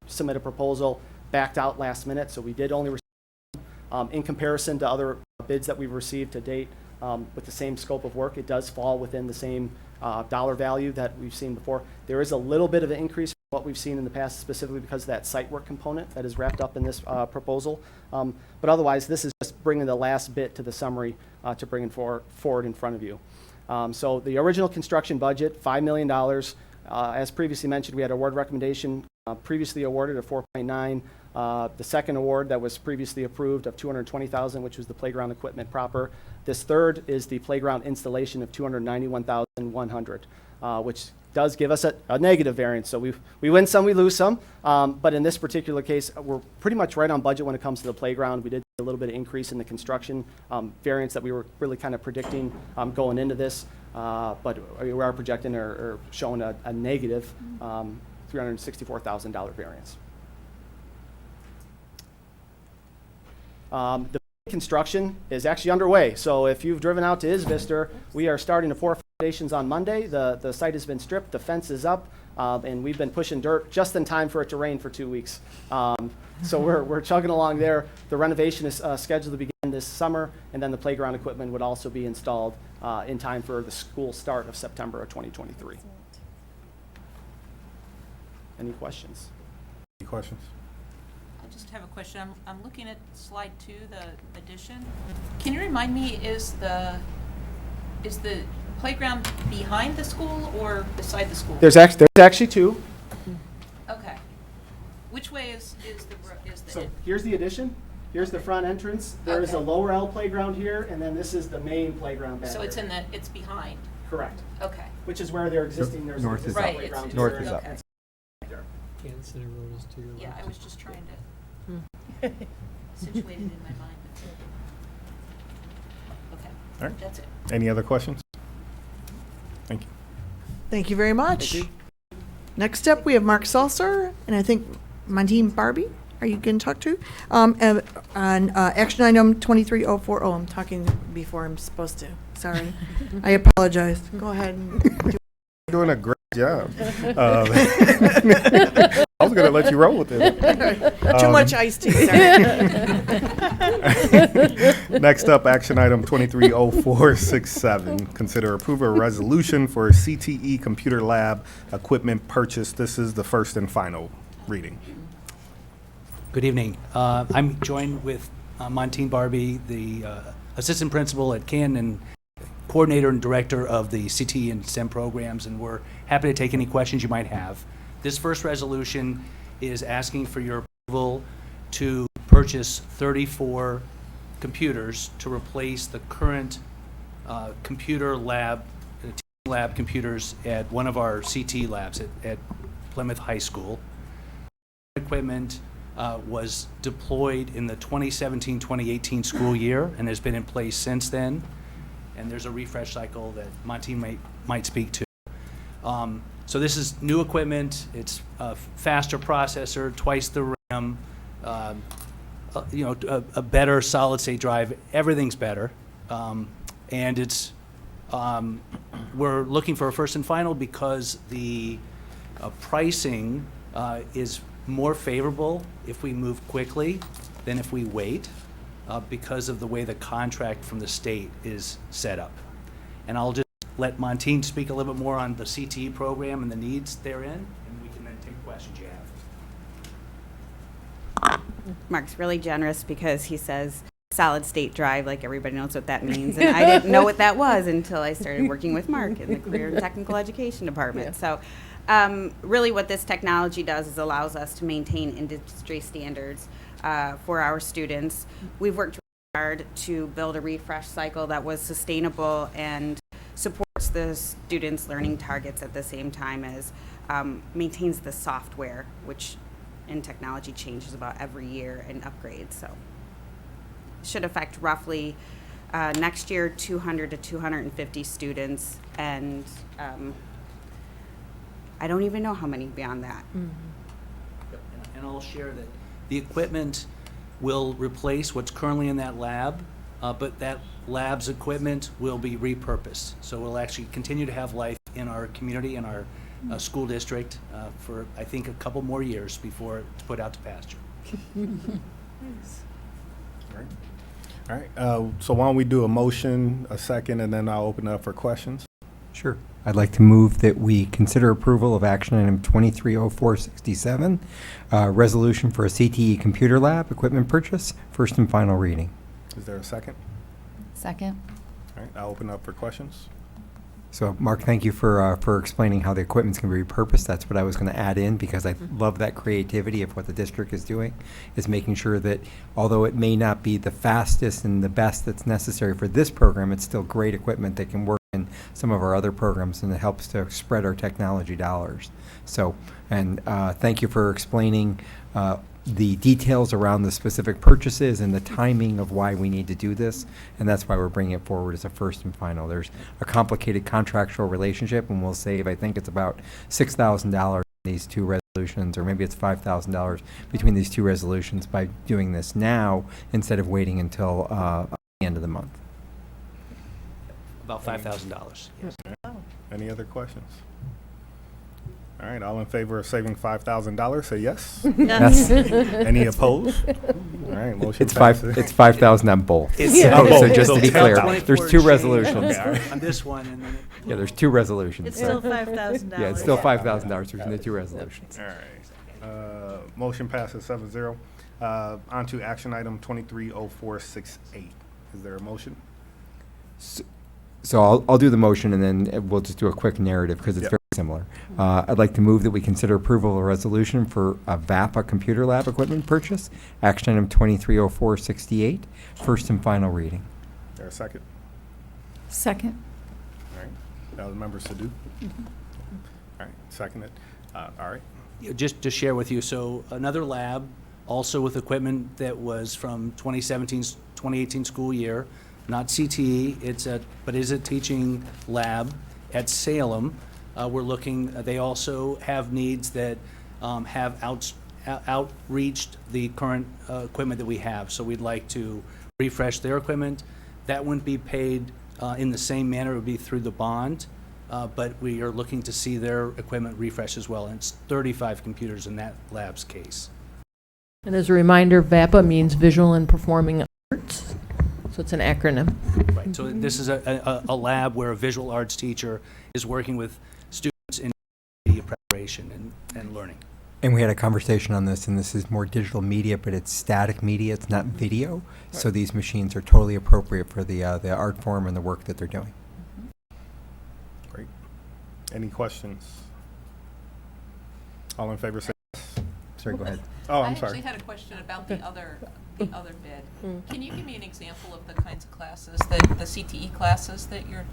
G: submit a proposal, backed out last minute, so we did only receive in comparison to other bids that we've received to date with the same scope of work. It does fall within the same dollar value that we've seen before. There is a little bit of an increase from what we've seen in the past, specifically because of that site work component that is wrapped up in this proposal. But otherwise, this is just bringing the last bit to the summary to bring it forward in front of you. So the original construction budget, $5 million. As previously mentioned, we had award recommendation previously awarded of 4.9. The second award that was previously approved of $220,000, which was the playground equipment proper. This third is the playground installation of $291,100, which does give us a negative variance. So we win some, we lose some. But in this particular case, we're pretty much right on budget when it comes to the playground. We did a little bit of increase in the construction variance that we were really kind of predicting going into this. But we are projecting or showing a negative $364,000 variance. The construction is actually underway. So if you've driven out to Isbister, we are starting to pour foundations on Monday. The site has been stripped, the fence is up, and we've been pushing dirt just in time for it to rain for 2 weeks. So we're chugging along there. The renovation is scheduled to begin this summer, and then the playground equipment would also be installed in time for the school start of September of 2023. Any questions?
A: Any questions?
C: I just have a question. I'm looking at slide 2, the addition. Can you remind me, is the playground behind the school or beside the school?
G: There's actually 2.
C: Okay. Which way is the?
G: So here's the addition. Here's the front entrance. There is a lower L playground here, and then this is the main playground back
C: So
G: there.
C: it's behind.
G: Correct.
C: Okay.
G: Which is where they're existing. There's
B: North
G: an
B: is
G: existing
C: up.
G: playground
C: Right,
G: here.
B: North is up.
G: And there.
J: Kansas City Road is to your
C: Yeah,
J: left.
C: I was just trying to situate it in my mind. Okay.
A: All right.
C: That's it.
A: Any other questions? Thank you.
H: Thank you very much. Next up, we have Mark Seltzer, and I think Montine Barbie. Are you going to talk to? On action item 23040. I'm talking before I'm supposed to. Sorry. I apologize. Go ahead.
A: You're doing a great job. I was going to let you roll with it.
H: Too much iced tea. Sorry.
A: Next up, action item 230467. Consider approval of resolution for CTE computer lab equipment purchase. This is the first and final reading.
J: Good evening. I'm joined with Montine Barbie, the assistant principal at Canton and coordinator and director of the CTE and STEM programs, and we're happy to take any questions you might have. This first resolution is asking for your approval to purchase 34 computers to replace the current computer lab, computers at one of our CT labs at Plymouth High School. Equipment was deployed in the 2017-2018 school year and has been in place since then. And there's a refresh cycle that Montine might speak to. So this is new equipment. It's a faster processor, twice the RAM, a better solid-state drive. Everything's better, and it's we're looking for a first and final because the pricing is more favorable if we move quickly than if we wait, because of the way the contract from the state is set up. And I'll just let Montine speak a little bit more on the CTE program and the needs therein, and we can then take questions you have.
K: Mark's really generous because he says solid state drive, like everybody knows what that means. And I didn't know what that was until I started working with Mark in the Career and Technical Education Department. So really what this technology does is allows us to maintain industry standards for our students. We've worked really hard to build a refresh cycle that was sustainable and supports the students' learning targets at the same time as maintains the software, which in technology changes about every year and upgrades. So should affect roughly next year 200 to 250 students, and I don't even know how many beyond that.
J: Yep. And I'll share that the equipment will replace what's currently in that lab, but that lab's equipment will be repurposed. So we'll actually continue to have life in our community and our school district for, I think, a couple more years before it's put out to pasture.
A: All right. So why don't we do a motion, a second, and then I'll open it up for questions.
B: Sure. I'd like to move that we consider approval of action item 230467, resolution for a CTE computer lab equipment purchase, first and final reading.
A: Is there a second?
I: Second.
A: All right. I'll open it up for questions.
B: So, Mark, thank you for explaining how the equipment's going to be repurposed. That's what I was going to add in, because I love that creativity of what the district is doing, is making sure that although it may not be the fastest and the best that's necessary for this program, it's still great equipment that can work in some of our other programs, and it helps to spread our technology dollars. So, and thank you for explaining the details around the specific purchases and the timing of why we need to do this, and that's why we're bringing it forward as a first and final. There's a complicated contractual relationship, and we'll save, I think it's about $6,000 in these two resolutions, or maybe it's $5,000 between these two resolutions by doing this now instead of waiting until the end of the month.
J: About $5,000. Yes.
A: Any other questions? All right, all in favor of saving $5,000, say yes.
B: Yes.
A: Any opposed? All right, motion
B: It's $5,000 on both.
J: It's
B: So just to be clear,
J: 24
B: there's two
J: change
B: resolutions.
J: on this one, and then
B: Yeah, there's two resolutions.
P: It's
B: so-
P: still $5,000.
B: Yeah, it's still $5,000 between the two resolutions.
A: All right. Motion passes 7-0. On to action item 230468. Is there a motion?
B: So I'll do the motion, and then we'll just do a quick narrative because it's
A: Yep.
B: very similar. I'd like to move that we consider approval of a resolution for a VAPA computer lab equipment purchase, action item 230468, first and final reading.
A: Is there a second?
O: Second.
A: All right. That was member Sadoo. All right, seconded. All right.
J: Just to share with you, so another lab, also with equipment that was from 2018 school year, not CTE, but is a teaching lab at Salem. We're looking, they also have needs that have outreached the current equipment that we have. So we'd like to refresh their equipment. That wouldn't be paid in the same manner, it would be through the bond. But we are looking to see their equipment refresh as well, and it's 35 computers in that lab's case.
M: And as a reminder, VAPA means Visual and Performing Arts, so it's an acronym.
J: Right, so this is a lab where a visual arts teacher is working with students in media preparation and learning.
B: And we had a conversation on this, and this is more digital media, but it's static media, it's not video. So these machines are totally appropriate for the art form and the work that they're doing.
A: Great. Any questions? All in favor say yes.
B: Sorry, go ahead.
A: Oh, I'm
W: I
A: sorry.
W: actually had a question about the other bid. Can you give me an example of the kinds of classes, the CTE classes that you're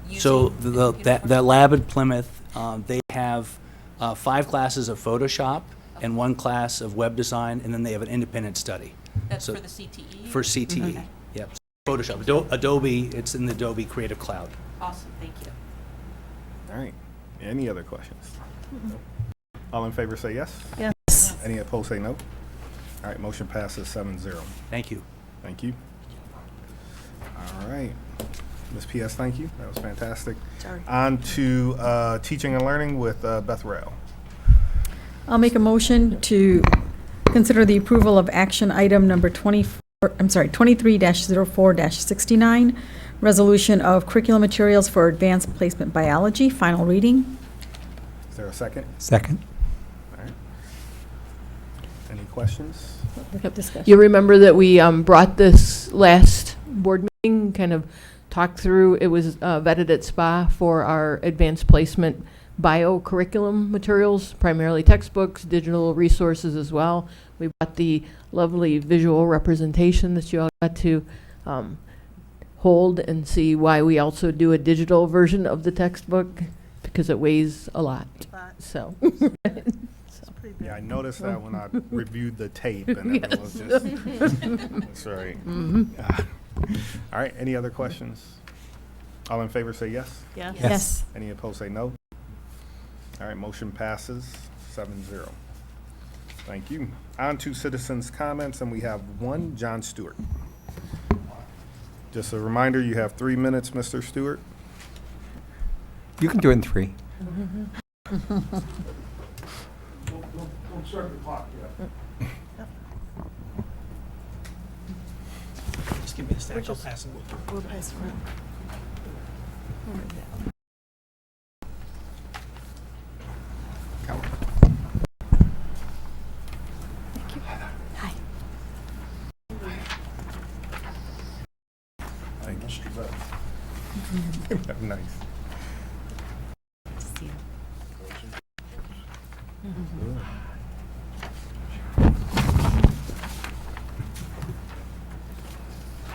W: using?
J: So
W: and computer
J: that lab at Plymouth, they have 5 classes of Photoshop and 1 class of web design, and then they have an independent study.
W: That's
J: So
W: for the CTE?
J: For CTE,
W: Okay.
J: yep. Photoshop, Adobe, it's in the Adobe Creative Cloud.
W: Awesome, thank you.
A: All right. Any other questions? All in favor say yes.
P: Yes.
A: Any opposed say no. All right, motion passes 7-0.
J: Thank you.
A: Thank you. All right. Ms. P.S., thank you. That was fantastic.
O: Sorry.
A: On to teaching and learning with Beth Rail.
O: I'll make a motion to consider the approval of action item number 23-04-69,
L: Resolution of curriculum materials for advanced placement biology, final reading.
A: Is there a second?
B: Second.
A: All right. Any questions?
L: We have discussion.
M: You remember that we brought this last board meeting, kind of talked through, it was vetted at SPA for our advanced placement bio curriculum materials, primarily textbooks, digital resources as well. We brought the lovely visual representation that you all got to hold and see why we also do a digital version of the textbook, because it weighs a lot. So.
A: Yeah, I noticed that when I reviewed the tape, and everyone was just, that's right. All right, any other questions? All in favor say yes?
P: Yes.
L: Yes.
A: Any opposed say no? All right, motion passes 7-0. Thank you. On to citizens' comments, and we have one, John Stewart. Just a reminder, you have 3 minutes, Mr. Stewart.
B: You can do it in 3.
N: Don't start the clock yet.
J: Just give me a stack, I'll pass it.
L: We'll pass it around. Thank you. Hi.
A: Thank you. Nice.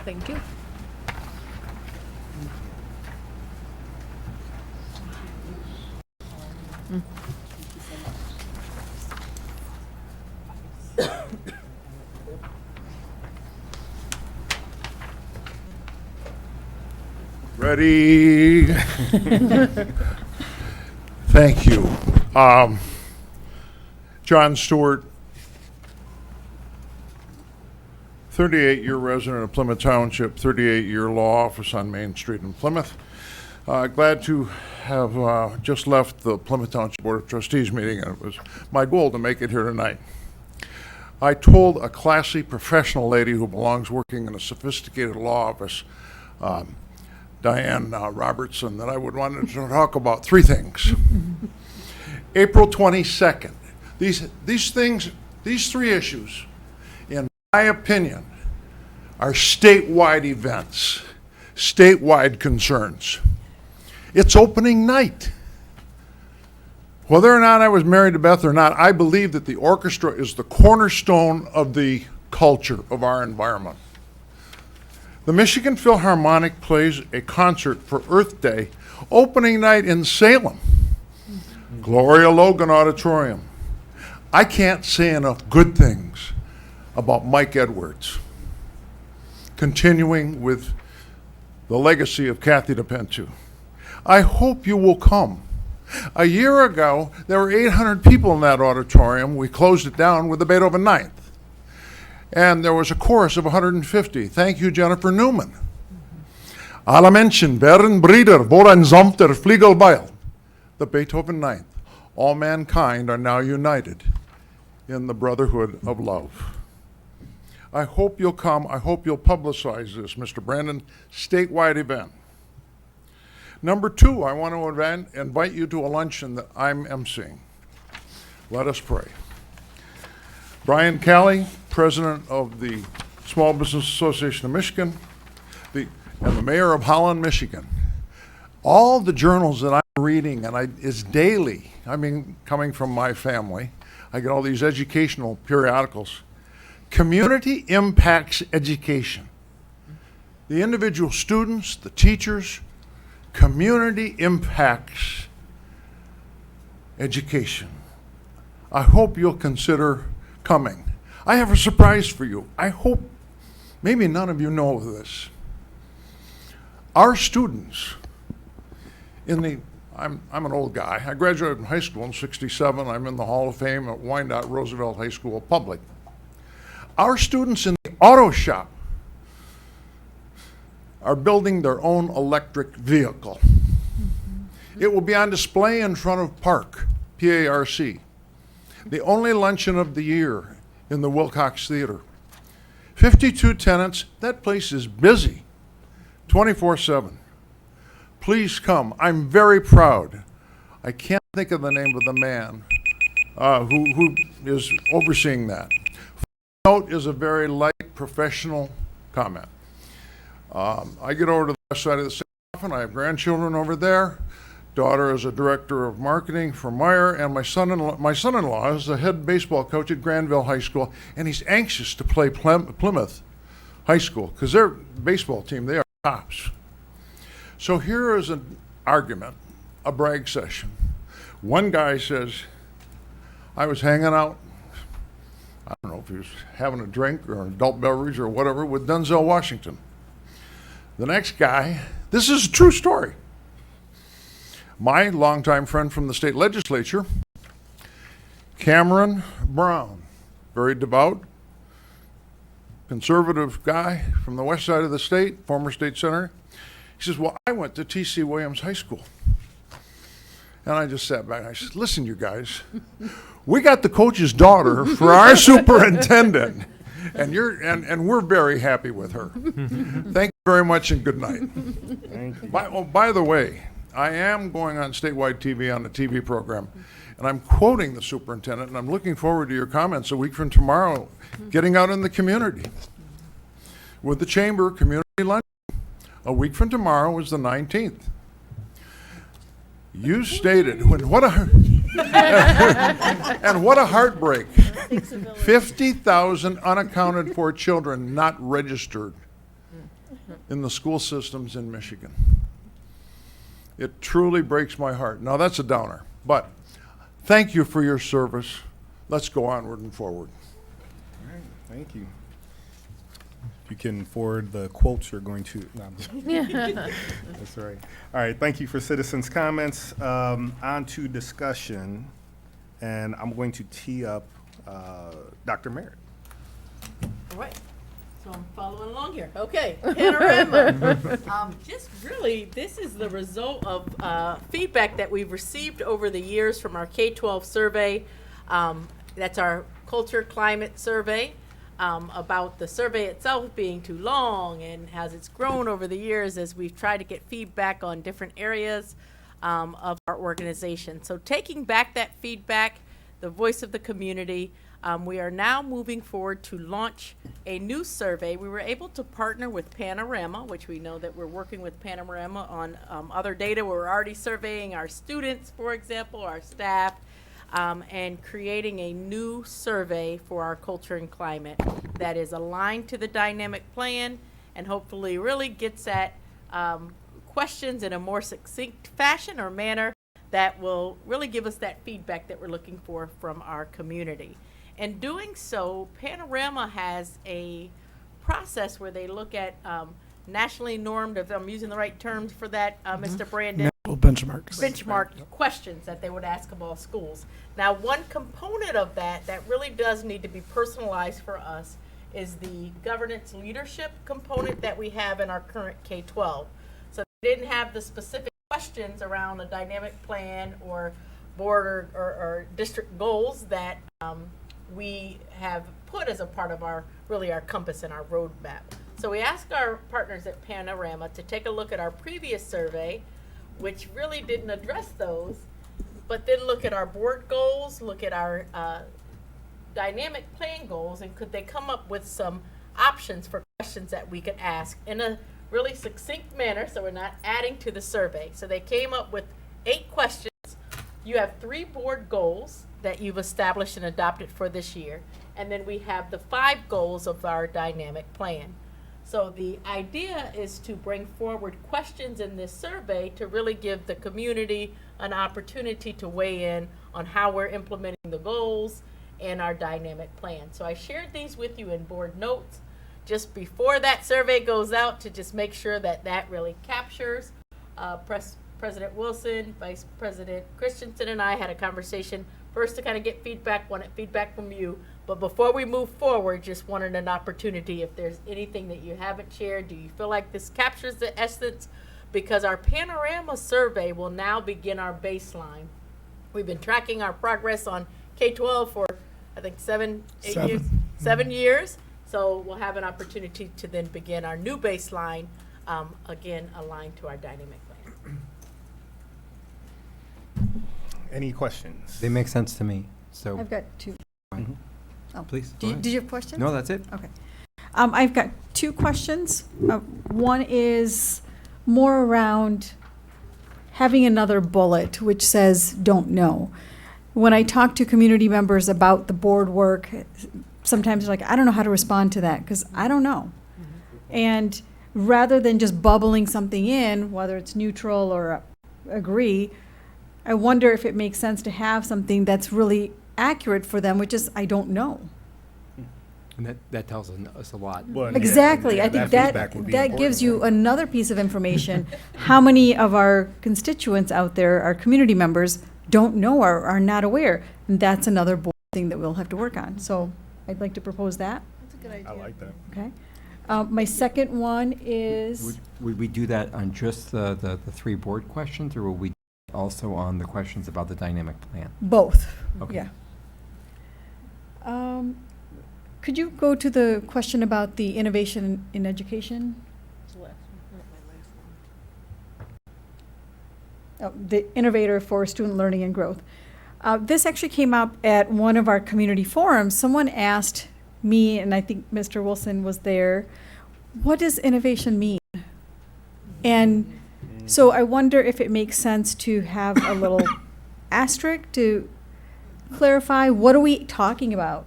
M: Thank you.
N: Ready? Thank you. John Stewart, 38-year resident of Plymouth Township, 38-year law office on Main Street in Plymouth. Glad to have just left the Plymouth Township Board of Trustees meeting, and it was my goal to make it here tonight. I told a classy professional lady who belongs working in a sophisticated law office, Diane Robertson, that I would want to talk about 3 things. April 22nd. These 3 issues, in my opinion, are statewide events, statewide concerns. It's opening night. Whether or not I was married to Beth or not, I believe that the orchestra is the cornerstone of the culture of our environment. The Michigan Philharmonic plays a concert for Earth Day, opening night in Salem, Gloria Logan Auditorium. I can't say enough good things about Mike Edwards, continuing with the legacy of Kathy DePentu. I hope you will come. A year ago, there were 800 people in that auditorium. We closed it down with the Beethoven Ninth. And there was a chorus of 150. Thank you, Jennifer Newman. Alle Menschen werden Brüder, woran samt der Fliegel weilt. The Beethoven Ninth. All mankind are now united in the brotherhood of love. I hope you'll come. I hope you'll publicize this, Mr. Brandon. Statewide event. Number 2, I want to invite you to a luncheon that I'm emceeing. Let us pray. Brian Calley, President of the Small Business Association of Michigan, and the Mayor of Holland, Michigan. All the journals that I'm reading, and it's daily, I mean, coming from my family, I get all these educational periodicals. Community impacts education. The individual students, the teachers, community impacts education. I hope you'll consider coming. I have a surprise for you. I hope maybe none of you know this. Our students I'm an old guy. I graduated from high school in '67. I'm in the Hall of Fame at Wyandotte Roosevelt High School Public. Our students in the auto shop are building their own electric vehicle. It will be on display in front of Park, P-A-R-C, the only luncheon of the year in the Wilcox Theater. 52 tenants, that place is busy. 24/7. Please come. I'm very proud. I can't think of the name of the man who is overseeing that. Note is a very light, professional comment. I get over to the west side of the state often. I have grandchildren over there. Daughter is a director of marketing for Meyer, and my son-in-law is the head baseball coach at Granville High School, and he's anxious to play Plymouth High School because their baseball team, they are tops. So here is an argument, a brag session. One guy says, I was hanging out, I don't know if he was having a drink or an adult beverage or whatever, with Denzel Washington. The next guy, this is a true story. My longtime friend from the state legislature, Cameron Brown, very devout, conservative guy from the west side of the state, former state senator. He says, well, I went to T.C. Williams High School. And I just sat back and I said, listen, you guys, we got the coach's daughter for our superintendent, and we're very happy with her. Thank you very much and good night. By the way, I am going on statewide TV on a TV program, and I'm quoting the superintendent, and I'm looking forward to your comments a week from tomorrow, getting out in the community with the chamber community lunch. A week from tomorrow is the 19th. You stated, and what a heartbreak, 50,000 unaccounted for children not registered in the school systems in Michigan. It truly breaks my heart. Now that's a downer, but thank you for your service. Let's go onward and forward.
A: All right, thank you. If you can forward the quotes you're going to. No, that's right. All right, thank you for citizens' comments. On to discussion, and I'm going to tee up Dr. Merritt.
E: All right. So I'm following along here. Okay, panorama. Just really, this is the result of feedback that we've received over the years from our K-12 survey. That's our culture climate survey, about the survey itself being too long and as it's grown over the years as we've tried to get feedback on different areas of our organization. So taking back that feedback, the voice of the community, we are now moving forward to launch a new survey. We were able to partner with Panorama, which we know that we're working with Panorama on other data. We're already surveying our students, for example, our staff, and creating a new survey for our culture and climate that is aligned to the dynamic plan and hopefully really gets at questions in a more succinct fashion or manner that will really give us that feedback that we're looking for from our community. In doing so, Panorama has a process where they look at nationally normed, if I'm using the right terms for that, Mr. Brandon. Benchmark questions that they would ask of all schools. Now, one component of that really does need to be personalized for us is the governance leadership component that we have in our current K-12. So they didn't have the specific questions around a dynamic plan or board or district goals that we have put as a part of our compass and our roadmap. So we asked our partners at Panorama to take a look at our previous survey, which really didn't address those, but then look at our board goals, look at our dynamic plan goals, and could they come up with some options for questions that we could ask in a really succinct manner so we're not adding to the survey. So they came up with 8 questions. You have 3 board goals that you've established and adopted for this year, and then we have the 5 goals of our dynamic plan. So the idea is to bring forward questions in this survey to really give the community an opportunity to weigh in on how we're implementing the goals and our dynamic plan. So I shared these with you in board notes just before that survey goes out to just make sure that that really captures. President Wilson, Vice President Christensen, and I had a conversation first to kind of get feedback, wanted feedback from you. But before we move forward, just wanted an opportunity. If there's anything that you haven't shared, do you feel like this captures the essence? Because our Panorama survey will now begin our baseline. We've been tracking our progress on K-12 for, I think, 7 years. So we'll have an opportunity to then begin our new baseline again, aligned to our dynamic plan.
A: Any questions?
B: They make sense to me, so.
L: I've got two.
B: Mhm.
L: Oh,
B: Please,
L: Do
B: go
L: you,
B: ahead.
L: did you have questions?
B: No, that's it.
L: Okay. I've got two questions. One is more around having another bullet which says don't know. When I talk to community members about the board work, sometimes they're like, I don't know how to respond to that because I don't know. And rather than just bubbling something in, whether it's neutral or agree, I wonder if it makes sense to have something that's really accurate for them, which is I don't know.
B: And that tells us a lot.
A: Well,
L: Exactly.
A: yeah,
L: I think
A: feedback
L: that
A: would be
L: that
A: important,
L: gives you
A: right?
L: another piece of information. How many of our constituents out there, our community members, don't know or are not aware? And that's another board thing that we'll have to work on. So I'd like to propose that.
P: That's a good idea.
A: I like that.
L: Okay. My second one is,
B: Would we do that on just the three board questions, or will we also on the questions about the dynamic plan?
L: both.
B: Okay.
L: Yeah. Could you go to the question about the innovation in education? Oh, the innovator for student learning and growth. This actually came up at one of our community forums. Someone asked me, and I think Mr. Wilson was there, what does innovation mean? And so I wonder if it makes sense to have a little asterisk to clarify, what are we talking about?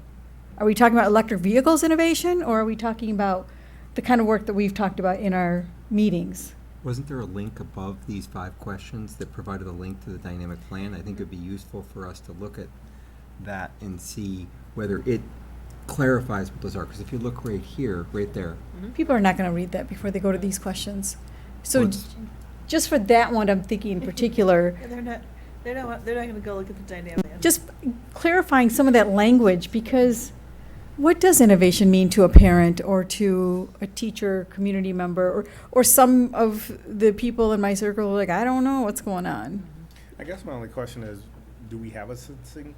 L: Are we talking about electric vehicles innovation, or are we talking about the kind of work that we've talked about in our meetings?
B: Wasn't there a link above these 5 questions that provided a link to the dynamic plan? I think it'd be useful for us to look at that and see whether it clarifies what those are. Because if you look right here, right there,
L: People are not going to read that before they go to these questions. So
B: Well, it's-
L: just for that one, I'm thinking in particular,
P: Yeah, they're not going to go look at the dynamic.
L: just clarifying some of that language, because what does innovation mean to a parent or to a teacher, community member, or some of the people in my circle are like, I don't know what's going on.
A: I guess my only question is, do we have a succinct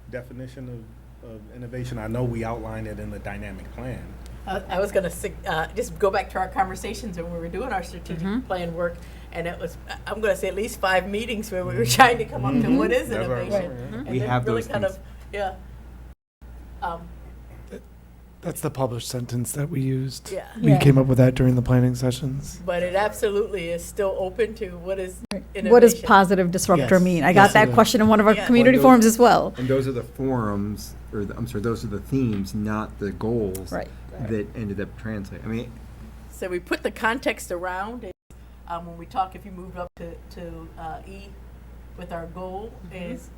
A: definition of innovation? I know we outlined it in the dynamic plan.
E: I was going to just go back to our conversations when we were doing our strategic plan work, and it was, I'm going to say at least 5 meetings where we were trying to come up to what is
A: That's what I'm
E: innovation.
A: saying, yeah.
E: And
B: We
E: then
B: have
E: really
B: those
E: kind
B: things.
E: of, yeah.
Q: That's the published sentence that we used.
E: Yeah.
Q: We
L: Yeah.
Q: came up with that during the planning sessions.
E: But it absolutely is still open to what is innovation.
L: What does positive disruptor
Q: Yes.
L: mean? I
Q: Yes,
L: got
Q: it
L: that
Q: is.
L: question in one of our
E: Yeah.
L: community
B: Well,
L: forums
B: those-
L: as well.
B: and those are the forums, or I'm sorry, those are the themes, not the goals
L: Right.
B: that ended up translating. I mean,
E: So we put the context around it. When we talk, if you moved up to E with our goal is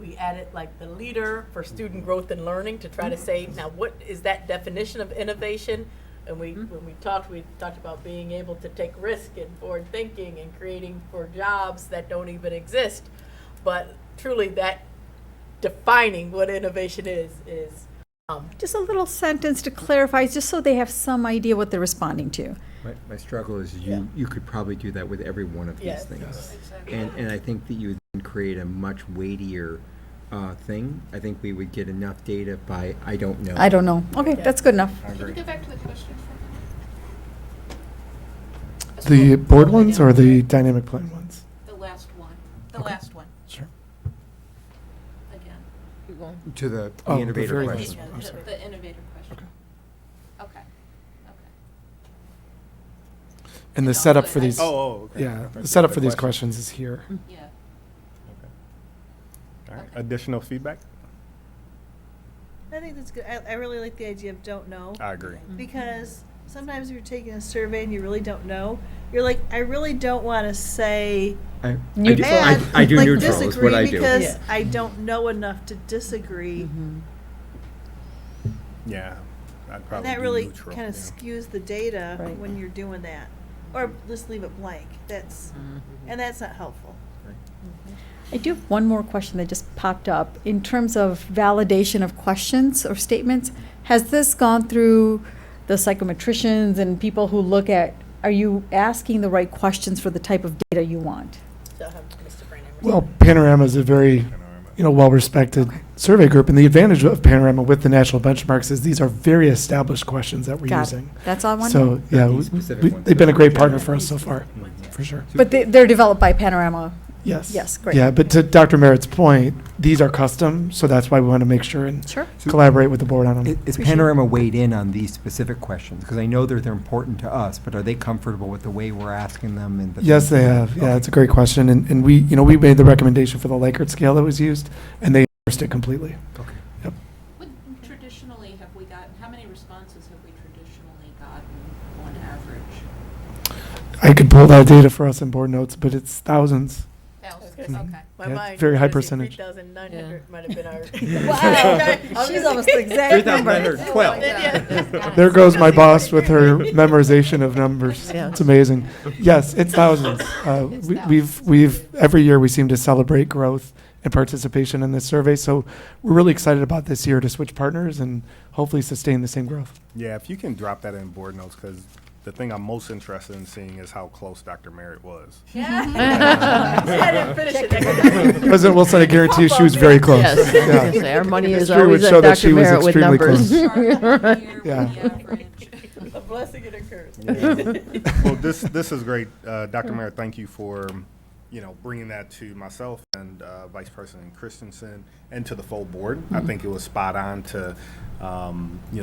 E: we added like the leader for student growth and learning to try to say, now what is that definition of innovation? And when we talked about being able to take risk and forward thinking and creating for jobs that don't even exist. But truly that defining what innovation is
L: Just a little sentence to clarify, just so they have some idea what they're responding to.
B: my struggle is you could probably do that with every one of these
E: Yes.
B: things. And I think that you then create a much weightier thing. I think we would get enough data by, I don't know.
L: I don't know. Okay, that's good enough.
B: I
W: Can
B: agree.
W: you go back to the question?
Q: The board ones or the dynamic plan ones?
W: The last one. The
Q: Okay.
W: last one,
Q: Sure.
W: again.
B: To the
Q: Oh, the
B: innovator
Q: very
B: question.
Q: last one. I'm sorry.
W: The innovator question. Okay.
Q: And the setup for these.
A: Okay.
Q: Yeah,
A: Okay.
Q: the setup
A: The
Q: for these
A: questions.
Q: questions is here.
W: Yeah.
A: All right. Additional feedback?
P: I think that's good. I really like the idea of don't know.
A: I agree.
P: Because sometimes if you're taking a survey and you really don't know, you're like, I really don't want to say
B: I do,
P: and,
B: I do
P: like,
B: neutral is
P: disagree
B: what I do.
P: because
E: Yeah.
P: I don't know enough to disagree.
A: Yeah. I'd
P: And
A: probably
P: that
A: do
P: really
A: neutral,
P: kind of
A: yeah.
P: skews the data
L: Right.
P: when you're doing that. Or just leave it blank. And that's not helpful.
L: I do have one more question that just popped up. In terms of validation of questions or statements, has this gone through the psychometricians and people who look at, are you asking the right questions for the type of data you want?
E: So I'll have Mr. Brandon.
Q: Well, Panorama is a very well-respected survey group. And the advantage of Panorama with the national benchmarks is these are very established questions that we're
L: Got it.
Q: using.
L: That's all I wanted.
Q: So, yeah,
B: These specific ones
Q: they've been a
B: that
Q: great
B: are
Q: partner
B: general.
Q: for us so far, for sure.
L: But they're developed by Panorama.
Q: Yes.
L: Yes, great.
Q: Yeah, but to Dr. Merritt's point, these are custom, so that's why we want to make sure and
L: Sure.
Q: collaborate with the board on them.
B: Is Panorama weighed in on these specific questions? Because I know they're important to us, but are they comfortable with the way we're asking them? And the
Q: Yes, they have. Yeah, it's a great question. And we, we made the recommendation for the Likert scale that was used, and they endorsed it completely.
B: Okay.
Q: Yep.
W: Traditionally, have we gotten, how many responses have we traditionally gotten on average?
Q: I could pull that data for us in board notes, but it's thousands.
W: Thousands, okay.
E: My
Q: Yeah,
E: mind
Q: very high
E: says
Q: percentage.
E: 3,900 might have been our.
L: Wow. She's almost the exact number.
B: 3,912.
Q: There goes my boss with her memorization of numbers.
M: Yeah.
Q: It's amazing. Yes, it's thousands. We've every year we seem to celebrate growth and participation in this survey. So we're really excited about this year to switch partners and hopefully sustain the same growth.
A: Yeah, if you can drop that in board notes, because the thing I'm most interested in seeing is how close Dr. Merritt was.
Q: President Wilson, I guarantee you she was very close.
M: Yes, I was
Q: Yeah.
M: gonna say, our money is
Q: History would
M: always
Q: show
M: at
Q: that she
M: Dr.
Q: was
M: Merritt with
Q: extremely
M: numbers.
Q: close. Yeah.
E: A blessing and a curse.
A: Well, this is great. Dr. Merritt, thank you for, bringing that to myself and Vice President Christensen and to the full board. I think it was spot on to,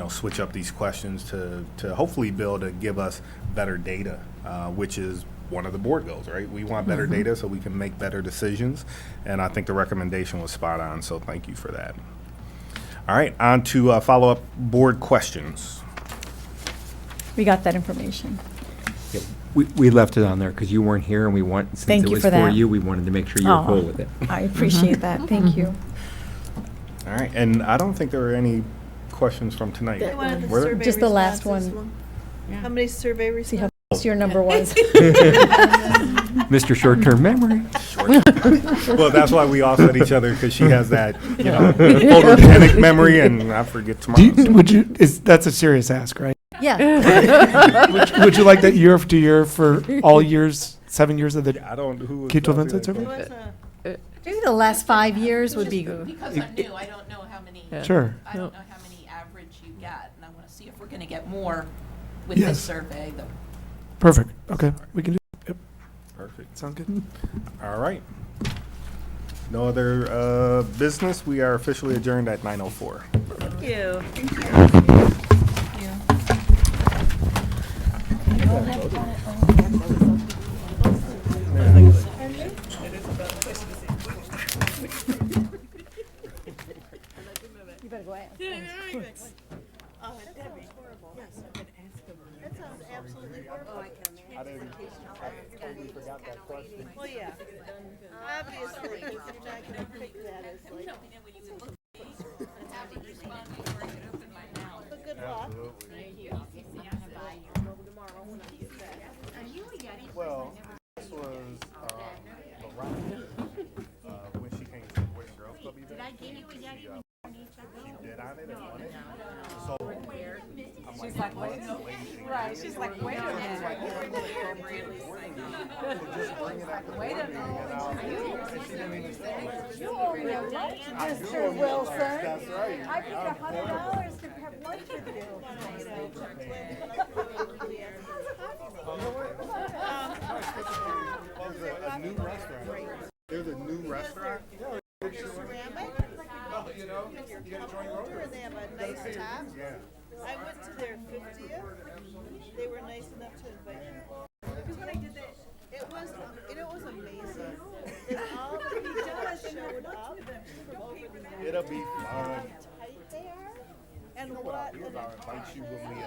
A: switch up these questions to hopefully be able to give us better data, which is one of the board goals, right? We want better data so we can make better decisions. And I think the recommendation was spot on, so thank you for that. All right, on to follow-up board questions.
L: We got that information.
B: Yeah, we left it on there because you weren't here, and we want, since
L: Thank
B: it
L: you
B: was
L: for that.
B: you, we wanted to make sure you were cool with it.
L: I appreciate that. Thank you.
A: All right, and I don't think there were any questions from tonight.
E: They wanted the
A: Were there?
E: survey
L: Just the last
E: responses.
L: one.
E: How many survey
L: See how
E: responses?
L: close your number was.
B: Mr. Short-Term Memory.
A: Well, that's why we all said each other, because she has that, photogenic memory, and I forget tomorrow.
Q: That's a serious ask, right?
L: Yeah.
Q: Would you like that year after year for all years, 7 years of the
A: I don't. Who was
Q: K-12
A: Chelsea
Q: Insight
A: that
Q: survey?
A: question?
L: Maybe the last 5 years would be good.
W: Because I'm new, I don't know how many.
Q: Sure.
W: I don't know how many average you get, and I want to see if we're going to get more with
Q: Yes.
W: this survey.
Q: Perfect. Okay, we can do. Yep.
A: Perfect.
Q: Sounds good.
A: All right. No other business. We are officially adjourned at 9:04.
E: Thank you.
L: You better go ask.
E: Oh, Debbie. Yes, I've been asking. That sounds absolutely horrible. Well, yeah. Obviously, if you're not going to pick that as like. But good luck.
A: Well, this was when she came to the Boys and Girls Club event. Did I give you a Yeti? She did on it and won it. So she's like, wait, right? She's like, wait a minute. Just bring it up. Wait a minute.
L: You owe me a lunch, Mr. Wilson.
A: That's right.
L: I paid $100 to have lunch with you.
A: A new restaurant. There's a new restaurant.
E: Ceramic? They have a nice top. I went to their 50th. They were nice enough to invite me. Because when I did that, it was amazing. All the people that showed up from over there.
A: It'll be fun.
E: How tight they are. And what?
A: I'll invite you when we